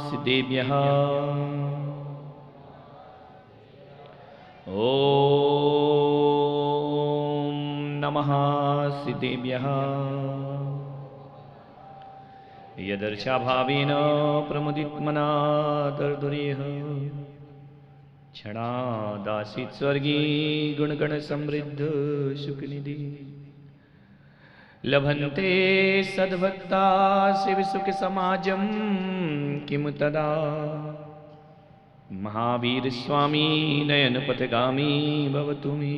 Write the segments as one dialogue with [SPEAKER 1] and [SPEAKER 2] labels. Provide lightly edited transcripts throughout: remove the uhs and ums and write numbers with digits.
[SPEAKER 1] सिद्धेभ्यः ॐ नमः सिद्धेभ्यः यदर्शाभावेन प्रमुदितमना दर्दुरेह क्षणादासीत् स्वर्गी गुणगण समृद्ध सुखनिधि लभन्ते सद्भक्ता शिव सुख समाजम किम तदा महावीर स्वामी नयन पथगामी भवतु मे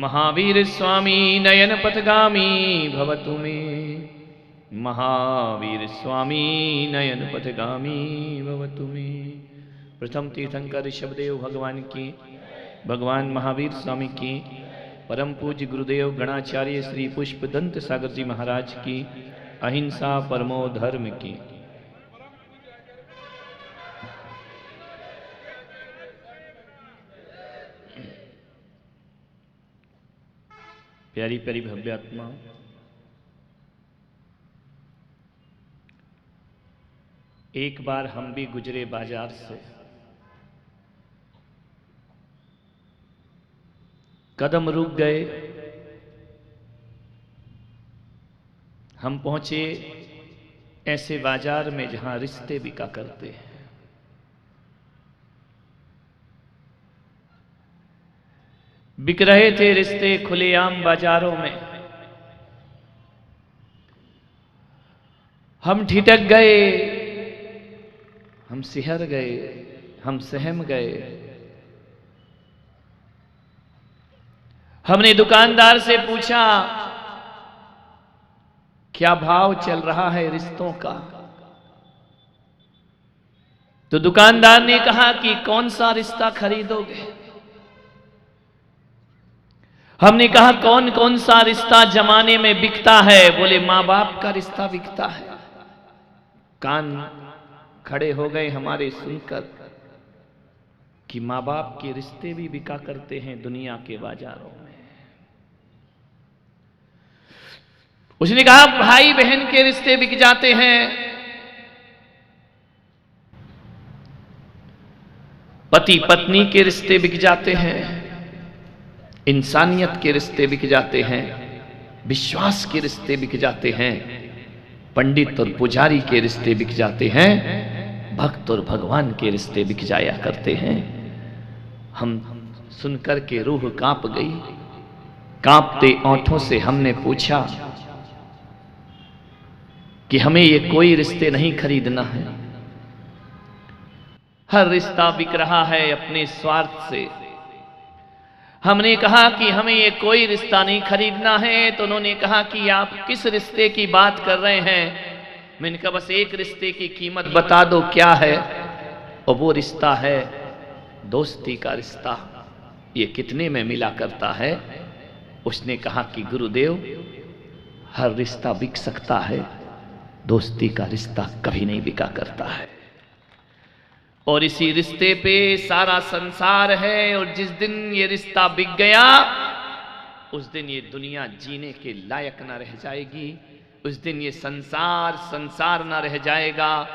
[SPEAKER 1] महावीर स्वामी नयन पथगामी भवतु मे महावीर स्वामी नयन पथगामी भवतु मे। प्रथम तीर्थंकर ऋषभदेव भगवान की, भगवान महावीर स्वामी की, परम पूज्य गुरुदेव गणाचार्य श्री पुष्पदंत सागर जी महाराज की, अहिंसा परमो धर्म की। प्यारी प्यारी भव्य आत्मा, एक बार हम भी गुजरे बाजार से, कदम रुक गए। हम पहुंचे ऐसे बाजार में जहां रिश्ते बिका करते हैं। बिक रहे थे रिश्ते खुलेआम बाजारों में। हम ठिठक गए, हम सिहर गए, हम सहम गए। हमने दुकानदार से पूछा क्या भाव चल रहा है रिश्तों का। तो दुकानदार ने कहा कि कौन सा रिश्ता खरीदोगे। हमने कहा कौन कौन सा रिश्ता जमाने में बिकता है। बोले मां बाप का रिश्ता बिकता है। कान खड़े हो गए हमारे सुनकर कि मां बाप के रिश्ते भी बिका करते हैं दुनिया के बाजारों में। उसने कहा भाई बहन के रिश्ते बिक जाते हैं, पति पत्नी के रिश्ते बिक जाते हैं, इंसानियत के रिश्ते बिक जाते हैं, विश्वास के रिश्ते बिक जाते हैं, पंडित और पुजारी के रिश्ते बिक जाते हैं, भक्त और भगवान के रिश्ते बिक जाया करते हैं। हम सुनकर के रूह कांप गई। कांपते ओंठों से हमने पूछा कि हमें ये कोई रिश्ते नहीं खरीदना है। हर रिश्ता बिक रहा है अपने स्वार्थ से। हमने कहा कि हमें ये कोई रिश्ता नहीं खरीदना है। तो उन्होंने कहा कि आप किस रिश्ते की बात कर रहे हैं। मैंने कहा बस एक रिश्ते की कीमत बता दो क्या है। और वो रिश्ता है दोस्ती का रिश्ता। ये कितने में मिला करता है। उसने कहा कि गुरुदेव हर रिश्ता बिक सकता है, दोस्ती का रिश्ता कभी नहीं बिका करता है। और इसी रिश्ते पे सारा संसार है। और जिस दिन ये रिश्ता बिक गया उस दिन ये दुनिया जीने के लायक ना रह जाएगी। उस दिन ये संसार संसार ना रह जाएगा।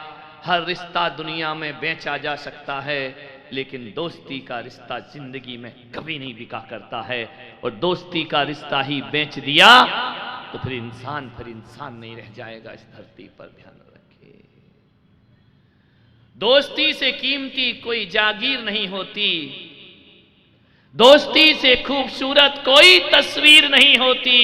[SPEAKER 1] हर रिश्ता दुनिया में बेचा जा सकता है, लेकिन दोस्ती का रिश्ता जिंदगी में कभी नहीं बिका करता है। और दोस्ती का रिश्ता ही बेच दिया तो फिर इंसान नहीं रह जाएगा इस धरती पर। ध्यान रखिए, दोस्ती से कीमती कोई जागीर नहीं होती। दोस्ती से खूबसूरत कोई तस्वीर नहीं होती।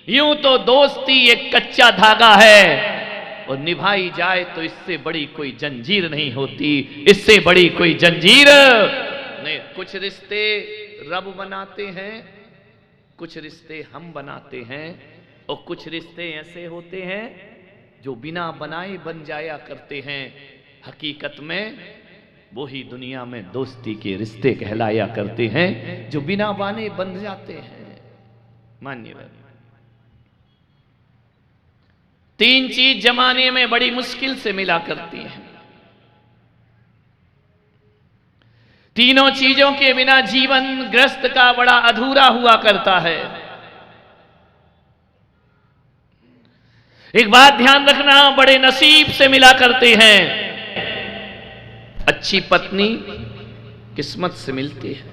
[SPEAKER 1] यूं तो दोस्ती एक कच्चा धागा है और निभाई जाए तो इससे बड़ी कोई जंजीर नहीं होती। इससे बड़ी कोई जंजीर नहीं। कुछ रिश्ते रब बनाते हैं, कुछ रिश्ते हम बनाते हैं, और कुछ रिश्ते ऐसे होते हैं जो बिना बनाए बन जाया करते हैं। हकीकत में वो ही दुनिया में दोस्ती के रिश्ते कहलाया करते हैं जो बिना बने बन जाते हैं। मान्यवर, तीन चीज जमाने में बड़ी मुश्किल से मिला करती हैं। तीनों चीजों के बिना जीवन ग्रस्त का बड़ा अधूरा हुआ करता है। एक बात ध्यान रखना, बड़े नसीब से मिला करते हैं। अच्छी पत्नी किस्मत से मिलती है,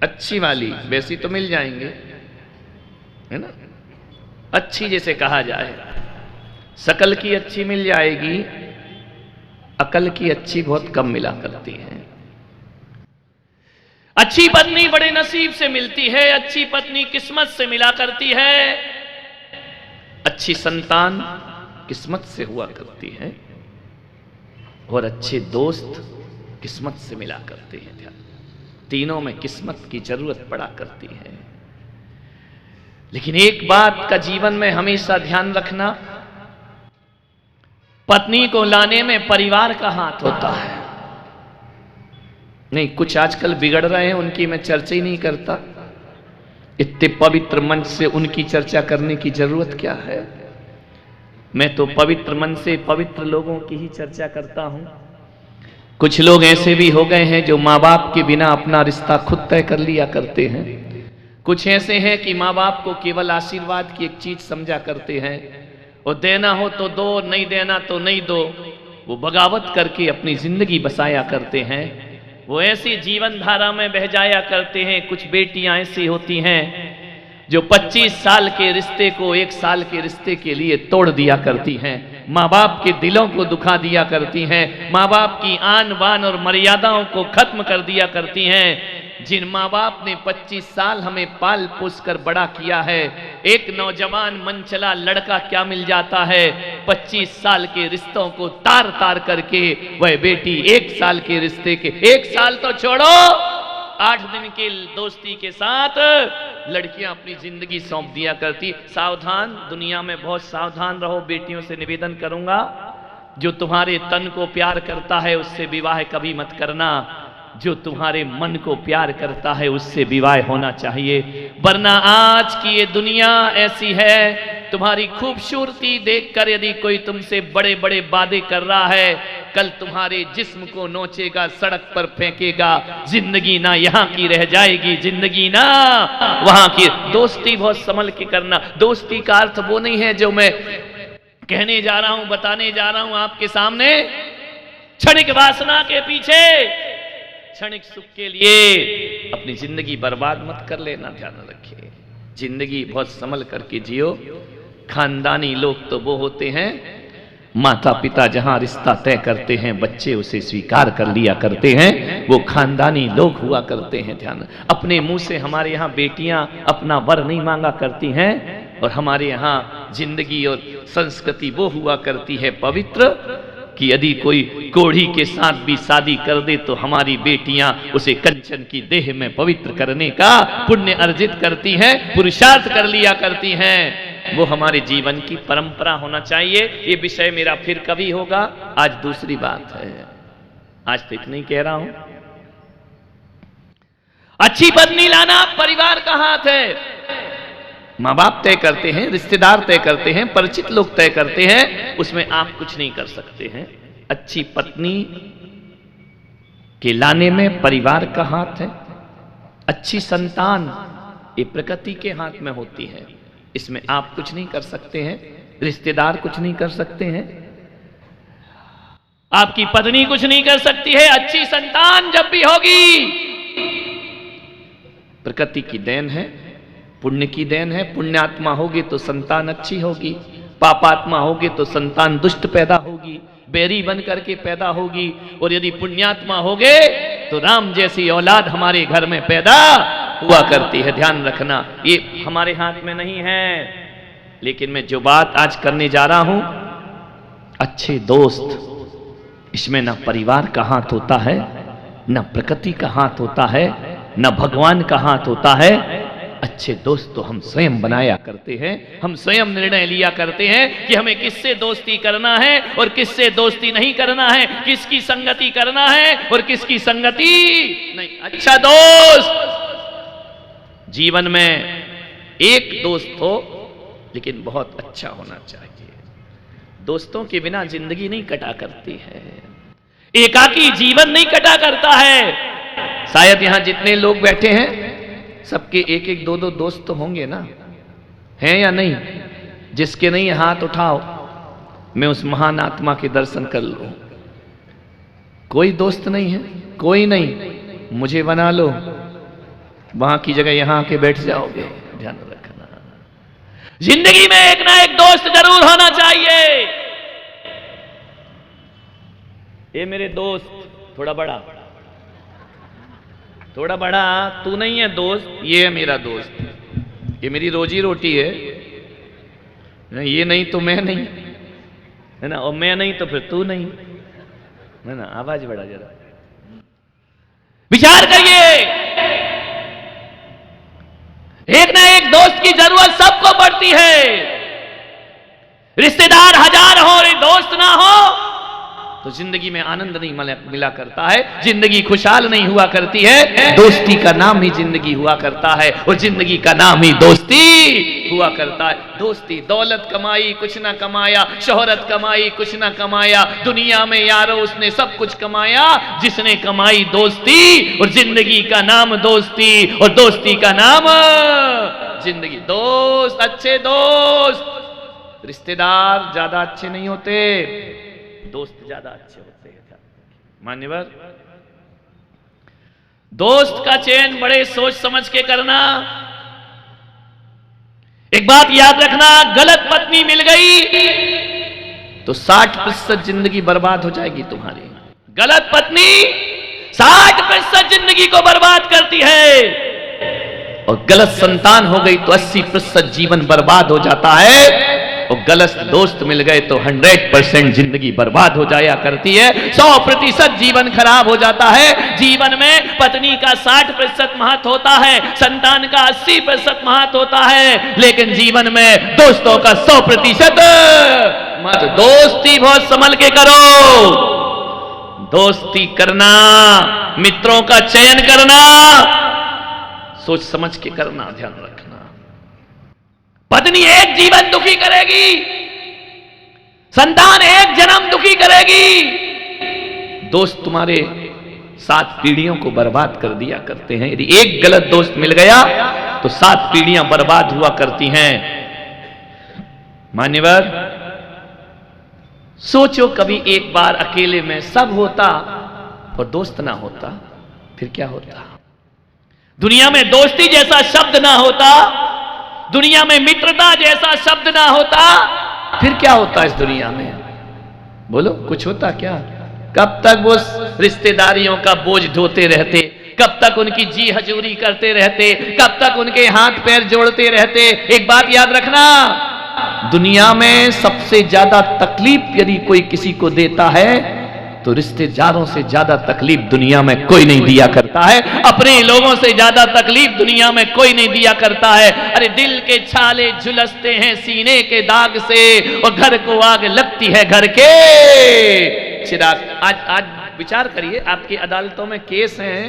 [SPEAKER 1] अच्छी वाली, वैसी तो मिल जाएंगे, है ना। अच्छी जैसे कहा जाए, शकल की अच्छी मिल जाएगी, अकल की अच्छी बहुत कम मिला करती है। अच्छी पत्नी बड़े नसीब से मिलती है, अच्छी पत्नी किस्मत से मिला करती है, अच्छी संतान किस्मत से हुआ करती है, और अच्छे दोस्त किस्मत से मिला करते हैं। ध्यान, तीनों में किस्मत की जरूरत पड़ा करती है। लेकिन एक बात का जीवन में हमेशा ध्यान रखना, पत्नी को लाने में परिवार का हाथ होता है। नहीं, कुछ आजकल बिगड़ रहे हैं, उनकी मैं चर्चा ही नहीं करता। इतने पवित्र मन से उनकी चर्चा करने की जरूरत क्या है। मैं तो पवित्र मन से पवित्र लोगों की ही चर्चा करता हूं। कुछ लोग ऐसे भी हो गए हैं जो माँ बाप के बिना अपना रिश्ता खुद तय कर लिया करते हैं। कुछ ऐसे हैं कि माँ बाप को केवल आशीर्वाद की एक चीज समझा करते हैं, और देना हो तो दो, नहीं देना तो नहीं दो। वो बगावत करके अपनी जिंदगी बसाया करते हैं, वो ऐसी जीवन धारा में बह जाया करते हैं। कुछ बेटियां ऐसी होती हैं जो 25 साल के रिश्ते को 1 साल के रिश्ते के लिए तोड़ दिया करती हैं, माँ बाप के दिलों को दुखा दिया करती हैं, माँ बाप की आन बान और मर्यादाओं को खत्म कर दिया करती हैं। जिन माँ बाप ने 25 साल हमें पाल पोस कर बड़ा किया है, एक नौजवान मनचला लड़का क्या मिल जाता है, 25 साल के रिश्तों को तार तार करके वह बेटी 1 साल के रिश्ते के, 1 साल तो छोड़ो, 8 दिन के दोस्ती के साथ लड़कियां अपनी जिंदगी सौंप दिया करती। सावधान, दुनिया में बहुत सावधान रहो। बेटियों से निवेदन करूंगा, जो तुम्हारे तन को प्यार करता है उससे विवाह कभी मत करना। जो तुम्हारे मन को प्यार करता है उससे विवाह होना चाहिए, वरना आज की ये दुनिया ऐसी है, तुम्हारी खूबसूरती देखकर यदि कोई तुमसे बड़े बड़े वादे कर रहा है, कल तुम्हारे जिस्म को नोचेगा, सड़क पर फेंकेगा। जिंदगी ना यहाँ की रह जाएगी, जिंदगी ना वहां की। दोस्ती बहुत संभल के करना। दोस्ती का अर्थ वो नहीं है जो मैं कहने जा रहा हूं, बताने जा रहा हूं आपके सामने। क्षणिक वासना के पीछे, क्षणिक सुख के लिए अपनी जिंदगी बर्बाद मत कर लेना, ध्यान रखिए। जिंदगी बहुत संभल करके जियो। खानदानी लोग तो वो होते हैं, माता पिता जहां रिश्ता तय करते हैं बच्चे उसे स्वीकार कर लिया करते हैं, वो खानदानी लोग हुआ करते हैं। ध्यान, अपने मुंह से हमारे यहाँ बेटियां अपना वर नहीं मांगा करती हैं, और हमारे यहाँ जिंदगी और संस्कृति वो हुआ करती है पवित्र, कि यदि कोई कोढ़ी के साथ भी शादी कर दे तो हमारी बेटियां उसे कंचन की देह में पवित्र करने का पुण्य अर्जित करती हैं, पुरुषार्थ कर लिया करती हैं। वो हमारे जीवन की परंपरा होना चाहिए। ये विषय मेरा फिर कभी होगा, आज दूसरी बात है, आज तो इतना ही कह रहा हूं। अच्छी पत्नी लाना परिवार का हाथ है। माँ बाप तय करते हैं, रिश्तेदार तय करते हैं, परिचित लोग तय करते हैं, उसमें आप कुछ नहीं कर सकते हैं। अच्छी पत्नी के लाने में परिवार का हाथ है। अच्छी संतान ये प्रकृति के हाथ में होती है, इसमें आप कुछ नहीं कर सकते हैं, रिश्तेदार कुछ नहीं कर सकते हैं, आपकी पत्नी कुछ नहीं कर सकती है। अच्छी संतान जब भी होगी प्रकृति की देन है, पुण्य की देन है। पुण्यात्मा होगी तो संतान अच्छी होगी, पापात्मा होगी तो संतान दुष्ट पैदा होगी, बैरी बन करके पैदा होगी। और यदि पुण्यात्मा होगे तो राम जैसी औलाद हमारे घर में पैदा हुआ करती है। ध्यान रखना, ये हमारे हाथ में नहीं है। लेकिन मैं जो बात आज करने जा रहा हूं, अच्छे दोस्त, इसमें ना परिवार का हाथ होता है, ना प्रकृति का हाथ होता है, ना भगवान का हाथ होता है। अच्छे दोस्त तो हम स्वयं बनाया करते हैं, हम स्वयं निर्णय लिया करते हैं कि हमें किससे दोस्ती करना है और किससे दोस्ती नहीं करना है, किसकी संगति करना है और किसकी संगति नहीं। अच्छा दोस्त, जीवन में एक दोस्त हो लेकिन बहुत अच्छा होना चाहिए। दोस्तों के बिना जिंदगी नहीं कटा करती है, एकाकी जीवन नहीं कटा करता है। शायद यहां जितने लोग बैठे हैं सबके एक एक दो दो दोस्त तो होंगे ना, हैं या नहीं? जिसके नहीं हाथ उठाओ, मैं उस महान आत्मा के दर्शन कर लूं। कोई दोस्त नहीं है, कोई नहीं, मुझे बना लो, वहां की जगह यहां आके बैठ जाओगे। ध्यान रखना, जिंदगी में एक ना एक दोस्त जरूर होना चाहिए। ये मेरे दोस्त, थोड़ा बड़ा तू नहीं है दोस्त, ये है मेरा दोस्त, ये मेरी रोजी रोटी है, ये नहीं तो मैं नहीं, है ना, और मैं नहीं तो फिर तू नहीं, है ना। आवाज बढ़ा जरा, विचार करिए, एक ना एक दोस्त की जरूरत सबको पड़ती है। रिश्तेदार हजार हो, दोस्त ना हो तो जिंदगी में आनंद नहीं मिला करता है, जिंदगी खुशहाल नहीं हुआ करती है। दोस्ती का नाम ही जिंदगी हुआ करता है, और जिंदगी का नाम ही दोस्ती हुआ करता है। दोस्ती, दौलत कमाई कुछ ना कमाया, शोहरत कमाई कुछ ना कमाया, दुनिया में यारो उसने सब कुछ कमाया, जिसने कमाई दोस्ती, और जिंदगी का नाम दोस्ती, और दोस्ती का नाम जिंदगी। दोस्त, अच्छे दोस्त, रिश्तेदार ज्यादा अच्छे नहीं होते, दोस्त ज्यादा अच्छे होते हैं। मान्यवर, दोस्त का चयन बड़े सोच समझ के करना। एक बात याद रखना, गलत पत्नी मिल गई तो 60% जिंदगी बर्बाद हो जाएगी तुम्हारी। गलत पत्नी 60% जिंदगी को बर्बाद करती है, और गलत संतान हो गई तो 80% जीवन बर्बाद हो जाता है, और गलत दोस्त मिल गए तो 100% जिंदगी बर्बाद हो जाया करती है, 100% जीवन खराब हो जाता है। जीवन में पत्नी का 60% महत्व होता है, संतान का 80% महत्व होता है, लेकिन जीवन में दोस्तों का 100% महत्व। दोस्ती बहुत संभल के करो, दोस्ती करना, मित्रों का चयन करना सोच समझ के करना, ध्यान रखना। पत्नी एक जीवन दुखी करेगी, संतान एक जन्म दुखी करेगी, दोस्त तुम्हारे 7 पीढ़ियों को बर्बाद कर दिया करते हैं। यदि एक गलत दोस्त मिल गया तो 7 पीढ़ियां बर्बाद हुआ करती हैं। मान्यवर, सोचो कभी एक बार अकेले में सब होता और दोस्त ना होता, फिर क्या होता? दुनिया में दोस्ती जैसा शब्द ना होता, दुनिया में मित्रता जैसा शब्द ना होता, फिर क्या होता इस दुनिया में? बोलो, कुछ होता क्या? कब तक वो रिश्तेदारियों का बोझ ढोते रहते, कब तक उनकी जी हजूरी करते रहते, कब तक उनके हाथ पैर जोड़ते रहते। एक बात याद रखना, दुनिया में सबसे ज्यादा तकलीफ यदि कोई किसी को देता है तो रिश्तेदारों से ज्यादा तकलीफ दुनिया में कोई नहीं दिया करता है, अपने लोगों से ज्यादा तकलीफ दुनिया में कोई नहीं दिया करता है। अरे दिल के छाले झुलसते हैं सीने के दाग से, और घर को आग लगती है घर के चिराग। आज विचार करिए, आपकी अदालतों में केस हैं,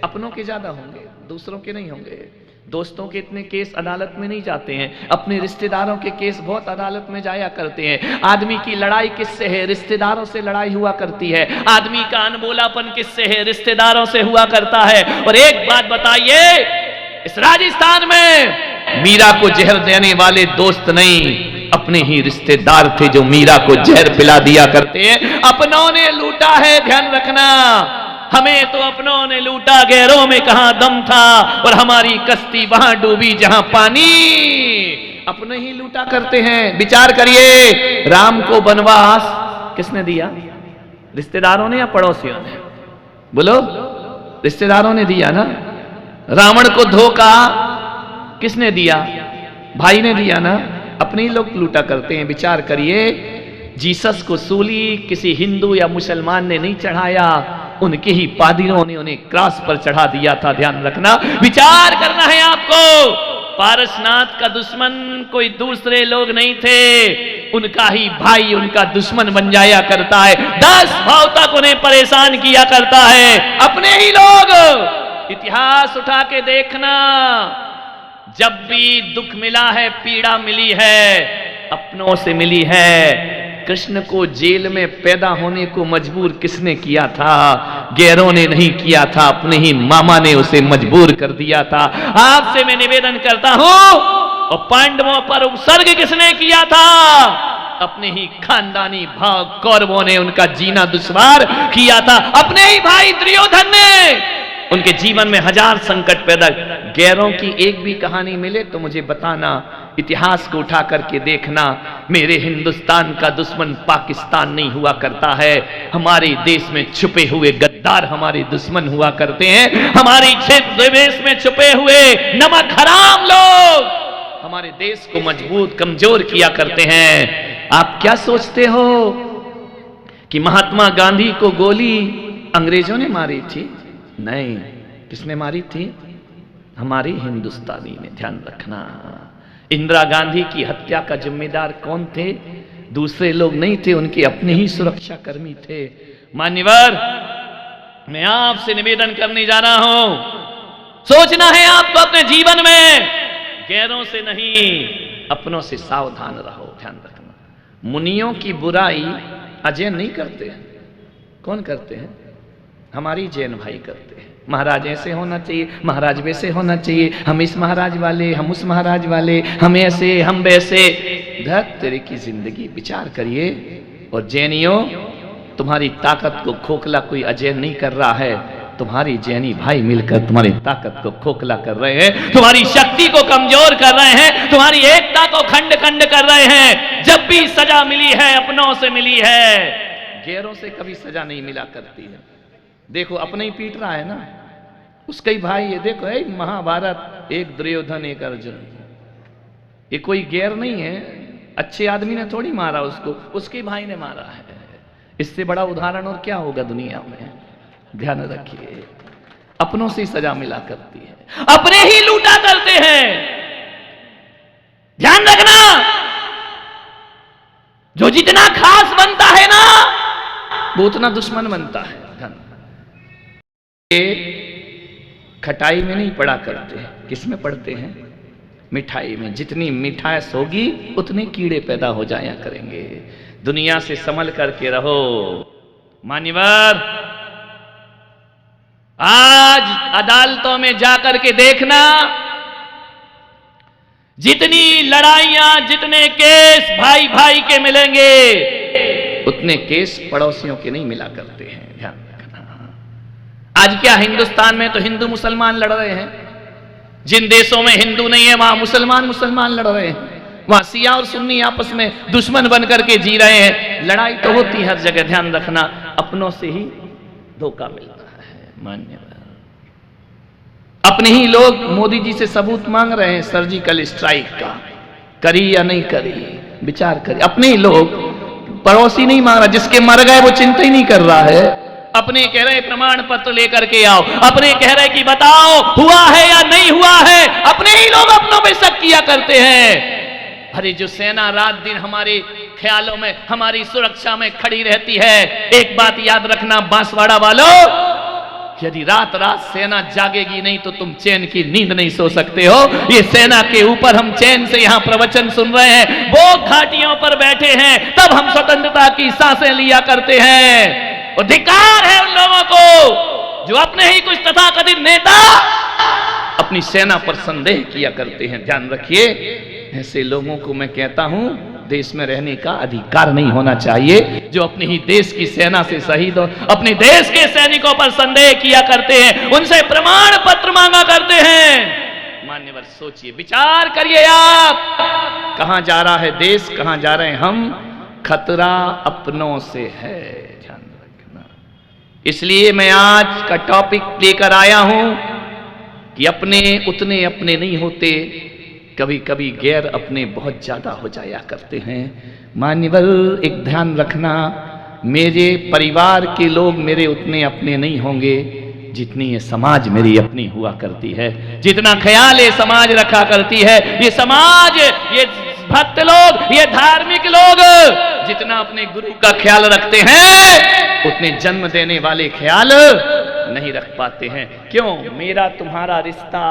[SPEAKER 1] अपनों के ज्यादा होंगे, दूसरों के नहीं होंगे। दोस्तों के इतने केस अदालत में नहीं जाते हैं, अपने रिश्तेदारों के केस बहुत अदालत में जाया करते हैं। आदमी की लड़ाई किससे है? रिश्तेदारों से लड़ाई हुआ करती है। आदमी का अनबोलापन किससे है? रिश्तेदारों से हुआ करता है। और एक बात बताइए, इस राजस्थान में मीरा को जहर देने वाले दोस्त नहीं, अपने ही रिश्तेदार थे जो मीरा को जहर पिला दिया करते हैं। अपनों ने लूटा है, ध्यान रखना। हमें तो अपनों ने लूटा, गैरों में कहां दम था, और हमारी कश्ती वहां डूबी जहां पानी। अपने ही लूटा करते हैं। विचार करिए, राम को वनवास किसने दिया? रिश्तेदारों ने या पड़ोसियों ने? बोलो, रिश्तेदारों ने दिया ना। रावण को धोखा किसने दिया? भाई ने दिया ना। अपने ही लोग लूटा करते हैं। विचार करिए, जीसस को सूली किसी हिंदू या मुसलमान ने नहीं चढ़ाया, उनके ही पादरियों ने उन्हें क्रॉस पर चढ़ा दिया था। ध्यान रखना, विचार करना है आपको। पारसनाथ का दुश्मन कोई दूसरे लोग नहीं थे, उनका ही भाई उनका दुश्मन बन जाया करता है। 10 भाव तक उन्हें परेशान किया करता है, अपने ही लोग। इतिहास उठा के देखना, जब भी दुख मिला है, पीड़ा मिली है, अपनों से मिली है। कृष्ण को जेल में पैदा होने को मजबूर किसने किया था? गैरों ने नहीं किया था, अपने ही मामा ने उसे मजबूर कर दिया था। आपसे मैं निवेदन करता हूं, और पांडवों पर उपसर्ग किसने किया था? अपने ही खानदानी भाव कौरवों ने उनका जीना दुश्वार किया था। अपने ही भाई दुर्योधन ने उनके जीवन में हजार संकट पैदा। गैरों की एक भी कहानी मिले तो मुझे बताना, इतिहास को उठा करके देखना। मेरे हिंदुस्तान का दुश्मन पाकिस्तान नहीं हुआ करता है, हमारे देश में छुपे हुए गद्दार हमारे दुश्मन हुआ करते हैं। हमारे क्षेत्र देश में छुपे हुए नमक हराम लोग हमारे देश को मजबूत कमजोर किया करते हैं। आप क्या सोचते हो कि महात्मा गांधी को गोली अंग्रेजों ने मारी थी? नहीं, किसने मारी थी? हमारे हिंदुस्तानी ने। ध्यान रखना, इंदिरा गांधी की हत्या का जिम्मेदार कौन थे? दूसरे लोग नहीं थे, उनके अपने ही सुरक्षा कर्मी थे। मान्यवर, मैं आपसे निवेदन करने जा रहा हूं, सोचना है आपको अपने जीवन में, गैरों से नहीं अपनों से सावधान रहो। ध्यान रखना, मुनियों की बुराई अजय नहीं करते हैं। कौन करते हैं? हमारी जैन भाई करते हैं। महाराज ऐसे होना चाहिए, महाराज वैसे होना चाहिए, हम इस महाराज वाले, हम उस महाराज वाले, हम ऐसे, हम वैसे। धत तेरे की जिंदगी विचार करिए। और जैनियों, तुम्हारी ताकत को खोखला कोई अजय नहीं कर रहा है, तुम्हारी जैनी भाई मिलकर तुम्हारी ताकत को खोखला कर रहे हैं, तुम्हारी शक्ति को कमजोर कर रहे हैं, तुम्हारी एकता को खंड खंड कर रहे हैं। जब भी सजा मिली है अपनों से मिली है, गैरों से कभी सजा नहीं मिला करती है। देखो, अपने ही पीट रहा है ना, उसका ही भाई है। देखो, महाभारत, एक दुर्योधन एक अर्जुन। ये कोई गैर नहीं है, अच्छे आदमी ने थोड़ी मारा उसको, उसके भाई ने मारा है। इससे बड़ा उदाहरण और क्या होगा दुनिया में? ध्यान रखिए, अपनों से सजा मिला करती है, अपने ही लूटा करते हैं। ध्यान रखना, जो जितना खास बनता है ना, वो उतना दुश्मन बनता है। खटाई में नहीं पड़ा करते, किस में पढ़ते हैं? मिठाई में। जितनी मिठास होगी उतने कीड़े पैदा हो जाया करेंगे। दुनिया से संभल करके रहो। मान्यवर, आज अदालतों में जाकर के देखना, जितनी लड़ाइयां, जितने केस भाई भाई के मिलेंगे, उतने केस पड़ोसियों के नहीं मिला करते हैं। ध्यान रखना। आज क्या हिंदुस्तान में तो हिंदू मुसलमान लड़ रहे हैं, जिन देशों में हिंदू नहीं है वहां मुसलमान लड़ रहे हैं, वहां सिया और सुन्नी आपस में दुश्मन बन करके जी रहे हैं। लड़ाई तो होती हर जगह। ध्यान रखना, अपनों से ही धोखा मिलता है। मान्यवर, अपने ही लोग मोदी जी से सबूत मांग रहे हैं सर्जिकल स्ट्राइक का, करी या नहीं करी, विचार करिए। अपने ही लोग, पड़ोसी नहीं मांग रहा, जिसके मर गए वो चिंता ही नहीं कर रहा है। अपने कह रहे प्रमाण पत्र लेकर के आओ, अपने कह रहे कि बताओ हुआ है या नहीं हुआ है। अपने ही लोग अपनों पे शक किया करते हैं। अरे जो सेना रात दिन हमारे ख्यालों में, हमारी सुरक्षा में खड़ी रहती है, एक बात याद रखना बांसवाड़ा वालों, यदि रात रात सेना जागेगी नहीं तो तुम चैन की नींद नहीं सो सकते हो। ये सेना के ऊपर हम चैन से यहाँ प्रवचन सुन रहे हैं, वो घाटियों पर बैठे हैं, तब हम स्वतंत्रता की सांसें लिया करते हैं। और धिक्कार है उन लोगों को जो अपने ही कुछ तथाकथित नेता अपनी सेना पर संदेह किया करते हैं। ध्यान रखिए, ऐसे लोगों को मैं कहता हूं देश में रहने का अधिकार नहीं होना चाहिए, जो अपने ही देश की सेना से शहीद हो, अपने देश के सैनिकों पर संदेह किया करते हैं, उनसे प्रमाण पत्र मांगा करते हैं। मान्यवर, सोचिए, विचार करिए, आप कहां जा रहा है देश, कहां जा रहे हैं हम? खतरा अपनों से है। ध्यान रखना। इसलिए मैं आज का टॉपिक लेकर आया हूं कि अपने उतने अपने नहीं होते, कभी कभी गैर अपने बहुत ज्यादा हो जाया करते हैं। मान्यवर, एक ध्यान रखना, मेरे परिवार के लोग मेरे उतने अपने नहीं होंगे जितनी ये समाज मेरी अपनी हुआ करती है, जितना ख्याल ये समाज रखा करती है। ये समाज, ये भक्त लोग, ये धार्मिक लोग जितना अपने गुरु का ख्याल रखते हैं, उतने जन्म देने वाले ख्याल नहीं रख पाते हैं। क्यों? मेरा तुम्हारा रिश्ता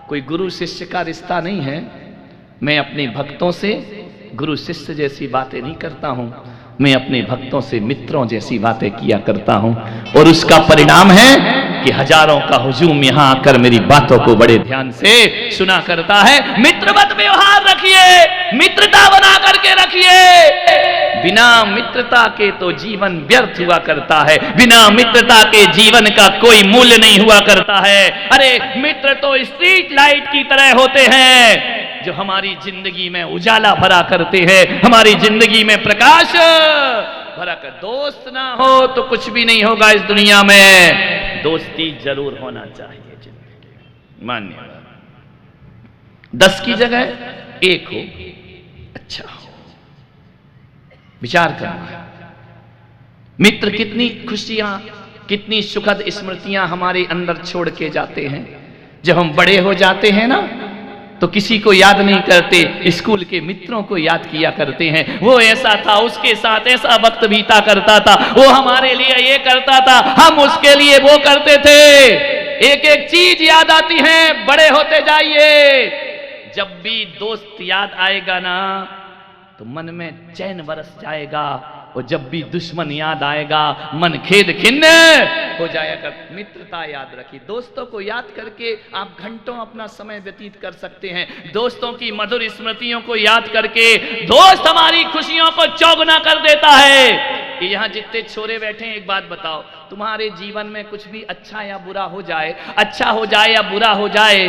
[SPEAKER 1] कोई गुरु शिष्य का रिश्ता नहीं है। मैं अपने भक्तों से गुरु शिष्य जैसी बातें नहीं करता हूं, मैं अपने भक्तों से मित्रों जैसी बातें किया करता हूं, और उसका परिणाम है कि हजारों का हुजूम यहां आकर मेरी बातों को बड़े ध्यान से सुना करता है। मित्रवत व्यवहार रखिए, मित्रता बना करके रखिए। बिना मित्रता के तो जीवन व्यर्थ हुआ करता है, बिना मित्रता के जीवन का कोई मूल्य नहीं हुआ करता है। अरे मित्र तो स्ट्रीट लाइट की तरह होते हैं जो हमारी जिंदगी में उजाला भरा करते हैं, हमारी जिंदगी में प्रकाश भरा कर। दोस्त ना हो तो कुछ भी नहीं होगा इस दुनिया में, दोस्ती जरूर होना चाहिए जिंदगी। मान्य 10 की जगह 1 हो, अच्छा हो। विचार करना, मित्र कितनी खुशियां, कितनी सुखद स्मृतियां हमारे अंदर छोड़ के जाते हैं। जब हम बड़े हो जाते हैं ना तो किसी को याद नहीं करते, स्कूल के मित्रों को याद किया करते हैं। वो ऐसा था, उसके साथ ऐसा वक्त बीता करता था, वो हमारे लिए ये करता था, हम उसके लिए वो करते थे। एक एक चीज याद आती है। बड़े होते जाइए, जब भी दोस्त याद आएगा ना तो मन में चैन बरस जाएगा, और जब भी दुश्मन याद आएगा मन खेद खिन्न हो जाएगा। मित्रता याद रखिए। दोस्तों को याद करके आप घंटों अपना समय व्यतीत कर सकते हैं। दोस्तों की मधुर स्मृतियों को याद करके दोस्त हमारी खुशियों को चौगुना कर देता है। कि यहाँ जितने छोरे बैठे हैं, एक बात बताओ, तुम्हारे जीवन में कुछ भी अच्छा या बुरा हो जाए, अच्छा हो जाए या बुरा हो जाए,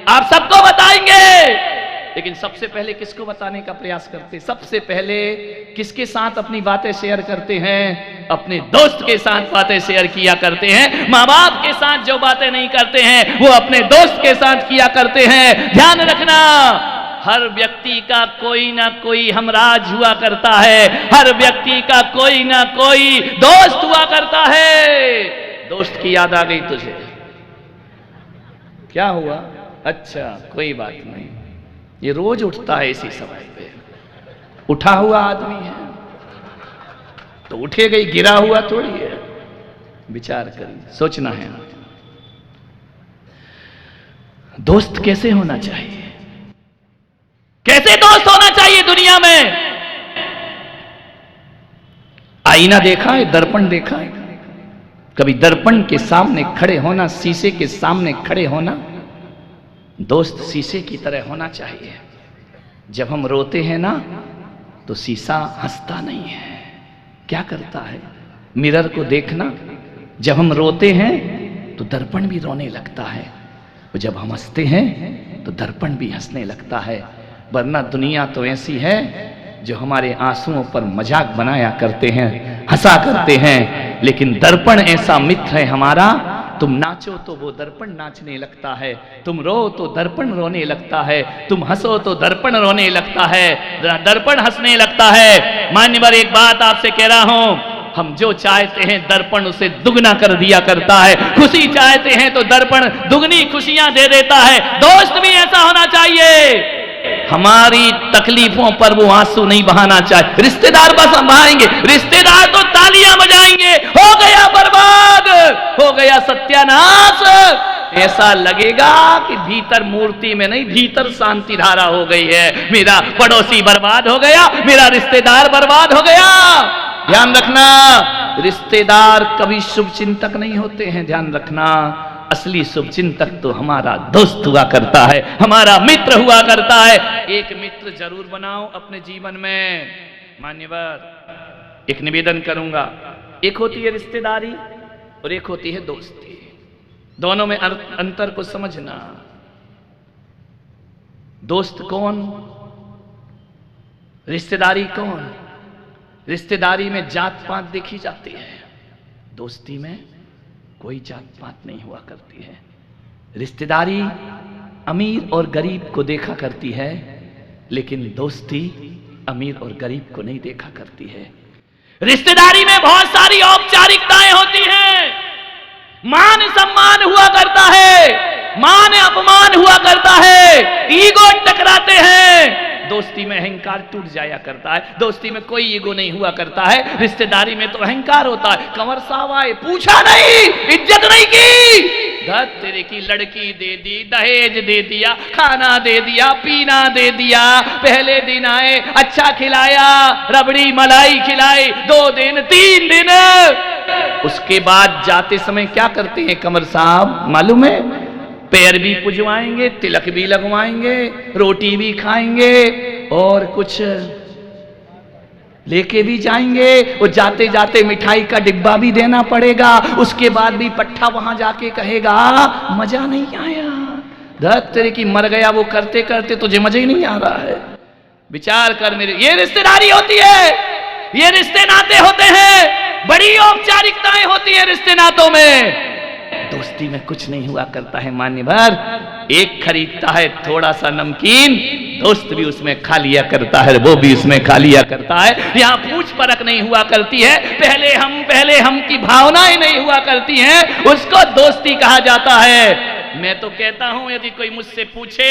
[SPEAKER 1] आप सबको बताएंगे। लेकिन सबसे पहले किसको बताने का प्रयास करते? सबसे पहले किसके साथ अपनी बातें शेयर करते हैं? अपने दोस्त के साथ बातें शेयर किया करते हैं। माँ बाप के साथ जो बातें नहीं करते हैं वो अपने दोस्त के साथ किया करते हैं। ध्यान रखना, हर व्यक्ति का कोई ना कोई हमराज हुआ करता है, हर व्यक्ति का कोई ना कोई दोस्त हुआ करता है। दोस्त की याद आ गई तुझे? क्या हुआ? अच्छा कोई बात नहीं, ये रोज उठता है इसी समय पे। उठा हुआ आदमी है तो उठे गई, गिरा हुआ थोड़ी है। विचार करिए, सोचना है दोस्त कैसे होना चाहिए, कैसे दोस्त होना चाहिए दुनिया में। आईना देखा है, दर्पण देखा है? कभी दर्पण के सामने खड़े होना, शीशे के सामने खड़े होना, दोस्त शीशे की तरह होना चाहिए। जब हम रोते हैं ना तो शीशा हंसता नहीं है, क्या करता है? मिरर को देखना, जब हम रोते हैं तो दर्पण भी रोने लगता है, और जब हम हंसते हैं तो दर्पण भी हंसने लगता है। वरना दुनिया तो ऐसी है जो हमारे आंसुओं पर मजाक बनाया करते हैं, हंसा करते हैं, लेकिन दर्पण ऐसा मित्र है हमारा, तुम नाचो तो वो दर्पण नाचने लगता है, तुम रो तो दर्पण रोने लगता है, तुम हंसो तो दर्पण रोने लगता है, दर्पण हंसने लगता है। मान्यवर एक बात आपसे कह रहा हूं, हम जो चाहते हैं दर्पण उसे दुगना कर दिया करता है। खुशी चाहते हैं तो दर्पण दुगनी खुशियां दे देता है। दोस्त भी ऐसा होना चाहिए, हमारी तकलीफों पर वो आंसू नहीं बहाना चाहिए। रिश्तेदार बस बहाएंगे, रिश्तेदार तो तालियां बजाएंगे, हो गया बर्बाद, हो गया सत्यानाश। ऐसा लगेगा कि भीतर मूर्ति में नहीं, भीतर शांति धारा हो गई है। मेरा पड़ोसी बर्बाद हो गया, मेरा रिश्तेदार बर्बाद हो गया। ध्यान रखना, रिश्तेदार कभी शुभ चिंतक नहीं होते हैं। ध्यान रखना, असली शुभचिंतक तो हमारा दोस्त हुआ करता है, हमारा मित्र हुआ करता है। एक मित्र जरूर बनाओ अपने जीवन में। मान्यवर एक निवेदन करूंगा, एक होती है रिश्तेदारी और एक होती है दोस्ती। दोनों में अंतर को समझना। दोस्त कौन, रिश्तेदारी कौन? रिश्तेदारी में जात पात देखी जाती है, दोस्ती में कोई जात पात नहीं हुआ करती है। रिश्तेदारी अमीर और गरीब को देखा करती है, लेकिन दोस्ती अमीर और गरीब को नहीं देखा करती है। रिश्तेदारी में बहुत सारी औपचारिकताएं होती हैं, मान सम्मान हुआ करता है, मान अपमान हुआ करता है, ईगो टकराते हैं। दोस्ती में अहंकार टूट जाया करता है, दोस्ती में कोई ईगो नहीं हुआ करता है। रिश्तेदारी में तो अहंकार होता है। कंवर साहब आए, पूछा नहीं, इज्जत नहीं की, घर तेरे की लड़की दे दी, दहेज दे दिया, खाना दे दिया, पीना दे दिया, पहले दिन आए अच्छा खिलाया, रबड़ी मलाई खिलाई, 2 दिन 3 दिन उसके बाद जाते समय क्या करते हैं कमर साहब मालूम है? पैर भी पुजवाएंगे, तिलक भी लगवाएंगे, रोटी भी खाएंगे और कुछ लेके भी जाएंगे। और जाते जाते मिठाई का डिब्बा भी देना पड़ेगा। उसके बाद भी पट्टा वहां जाके कहेगा मजा नहीं आया। धत तेरे की मर गया वो करते करते तुझे मजा ही नहीं आ रहा है। विचार कर मेरे, ये रिश्तेदारी होती है, ये रिश्ते नाते होते हैं, बड़ी औपचारिकताएं होती है रिश्ते नातों में। दोस्ती में कुछ नहीं हुआ करता है मान्यवर। एक खरीदता है थोड़ा सा नमकीन, दोस्त भी उसमें खा लिया करता है, वो भी उसमें खा लिया करता है। यहाँ पूछ परख नहीं हुआ करती है, पहले हम की भावनाएं नहीं हुआ करती हैं, उसको दोस्ती कहा जाता है। मैं तो कहता हूं यदि कोई मुझसे पूछे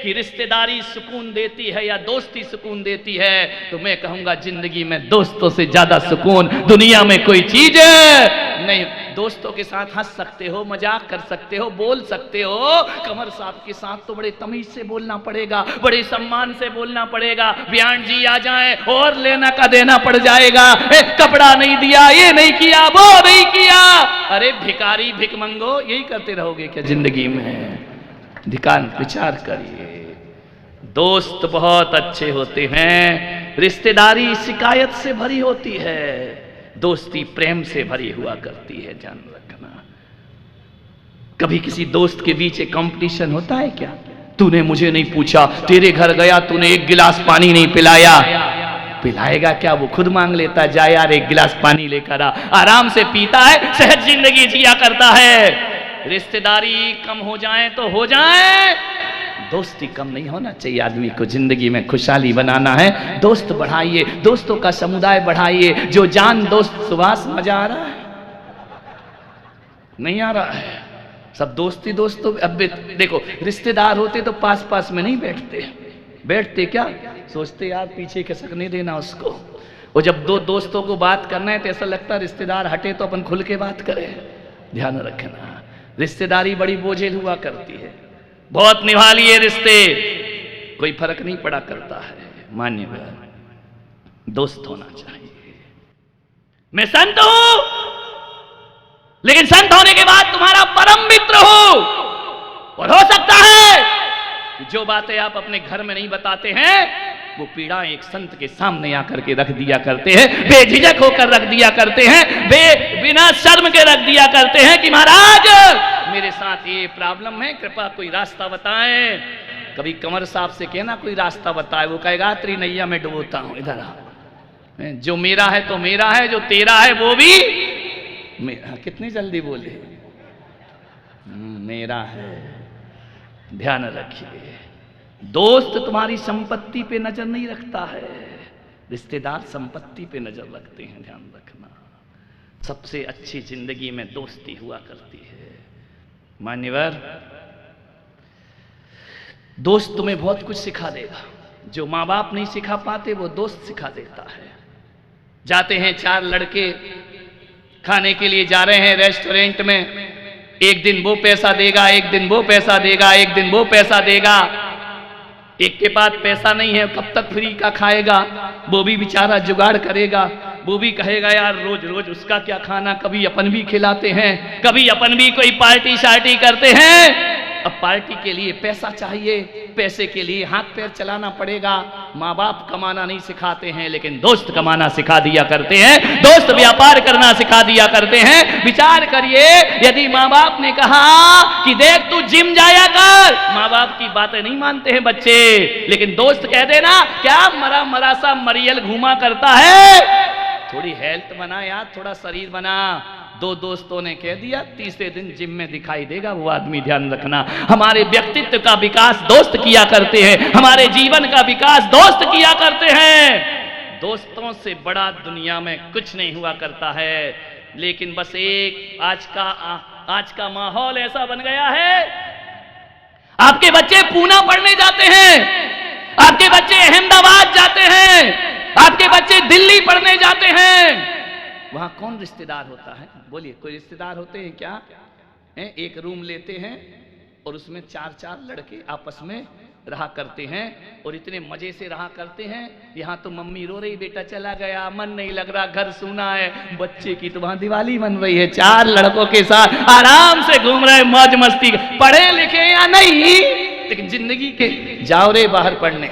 [SPEAKER 1] कि रिश्तेदारी सुकून देती है या दोस्ती सुकून देती है, तो मैं कहूंगा जिंदगी में दोस्तों से ज्यादा सुकून दुनिया में कोई चीज नहीं। दोस्तों के साथ हंस सकते हो, मजाक कर सकते हो, बोल सकते हो। कमर साहब के साथ तो बड़े तमीज से बोलना पड़ेगा, बड़े सम्मान से बोलना पड़ेगा। बयान जी आ जाए और लेना का देना पड़ जाएगा। कपड़ा नहीं दिया, ये नहीं किया, वो नहीं किया। अरे भिखारी भिख मंगो, यही करते रहोगे क्या जिंदगी में? ध्यान विचार करिए। दोस्त बहुत अच्छे होते हैं, रिश्तेदारी शिकायत से भरी होती है, दोस्ती प्रेम से भरी हुआ करती है। ध्यान रखना। कभी किसी दोस्त के बीच एक कंपटीशन होता है क्या? तूने मुझे नहीं पूछा, तेरे घर गया, तूने एक गिलास पानी नहीं पिलाया। पिलाएगा क्या? वो खुद मांग लेता, जा यार एक गिलास पानी लेकर आ। आराम से पीता है, सहज जिंदगी जिया करता है। रिश्तेदारी कम हो जाए तो हो जाए, दोस्ती कम नहीं होना चाहिए। आदमी को जिंदगी में खुशहाली बनाना है, दोस्त बढ़ाइए, दोस्तों का समुदाय बढ़ाइए। जो जान दोस्त सुभाष, मजा आ रहा है? नहीं आ रहा है? सब दोस्ती दोस्तों। अब देखो रिश्तेदार होते तो पास पास में नहीं बैठते क्या? सोचते यार पीछे खिसक नहीं देना उसको। और जब दो दोस्तों को बात करना है तो ऐसा लगता है रिश्तेदार हटे तो अपन खुल के बात करें। ध्यान रखना, रिश्तेदारी बड़ी बोझिल हुआ करती है, बहुत निभा लिए रिश्ते, कोई फर्क नहीं पड़ा करता है। मान्यवर दोस्त होना चाहिए। मैं संत हूं, लेकिन संत होने के बाद तुम्हारा परम मित्र हूं। और हो सकता है कि जो बातें आप अपने घर में नहीं बताते हैं, वो पीड़ा एक संत के सामने आकर के रख दिया करते हैं, बेझिझक होकर रख दिया करते हैं, बिना शर्म के रख दिया करते हैं कि महाराज मेरे साथ ये प्रॉब्लम है, कृपया कोई रास्ता बताएं। कभी कंवर साहब से कहना कोई रास्ता बताए, वो कहेगा तेरी नैया में डुबोता हूं, इधर आ। जो मेरा है तो मेरा है, जो तेरा है वो भी मेरा। कितनी जल्दी बोले, मेरा है। ध्यान रखिए, दोस्त तुम्हारी संपत्ति पे नजर नहीं रखता है, रिश्तेदार संपत्ति पे नजर रखते हैं। ध्यान रखना, सबसे अच्छी जिंदगी में दोस्ती हुआ करती है। मान्यवर दोस्त तुम्हें बहुत कुछ सिखा देगा, जो माँ बाप नहीं सिखा पाते वो दोस्त सिखा देता है। जाते हैं चार लड़के खाने के लिए, जा रहे हैं रेस्टोरेंट में, एक दिन वो पैसा देगा, एक दिन वो पैसा देगा, एक दिन वो पैसा देगा। एक के पास पैसा नहीं है, कब तक फ्री का खाएगा? वो भी बेचारा जुगाड़ करेगा, वो भी कहेगा यार रोज रोज उसका क्या खाना, कभी अपन भी खिलाते हैं, कभी अपन भी कोई पार्टी शार्टी करते हैं। अब पार्टी के लिए पैसा चाहिए, पैसे के लिए हाथ पैर चलाना पड़ेगा। माँ बाप कमाना नहीं सिखाते हैं, लेकिन दोस्त कमाना सिखा दिया करते हैं, दोस्त व्यापार करना सिखा दिया करते हैं। विचार करिए, यदि माँ बाप ने कहा कि देख तू जिम जाया कर, माँ बाप की बातें नहीं मानते हैं बच्चे, लेकिन दोस्त कह देना क्या मरा मरा सा मरियल घूमा करता है, थोड़ी हेल्थ बना यार, थोड़ा शरीर बना। दो दोस्तों ने कह दिया, तीसरे दिन जिम में दिखाई देगा वो आदमी। ध्यान रखना, हमारे व्यक्तित्व का विकास दोस्त किया करते हैं, हमारे जीवन का विकास दोस्त किया करते हैं। दोस्तों से बड़ा दुनिया में कुछ नहीं हुआ करता है। लेकिन बस एक आज का माहौल ऐसा बन गया है, आपके बच्चे पूना पढ़ने जाते हैं, आपके बच्चे अहमदाबाद जाते हैं, आपके बच्चे दिल्ली पढ़ने जाते हैं। वहां कौन रिश्तेदार होता है? बोलिए, कोई रिश्तेदार होते हैं क्या? एक रूम लेते हैं और उसमें चार चार लड़के आपस में रहा करते हैं और इतने मजे से रहा करते हैं। यहाँ तो मम्मी रो रही, बेटा चला गया, मन नहीं लग रहा, घर सूना है। बच्चे की तो वहां दिवाली मन रही है, 4 लड़कों के साथ आराम से घूम रहे, मौज मस्ती, पढ़े लिखे या नहीं, लेकिन जिंदगी के जाओ रे बाहर पढ़ने,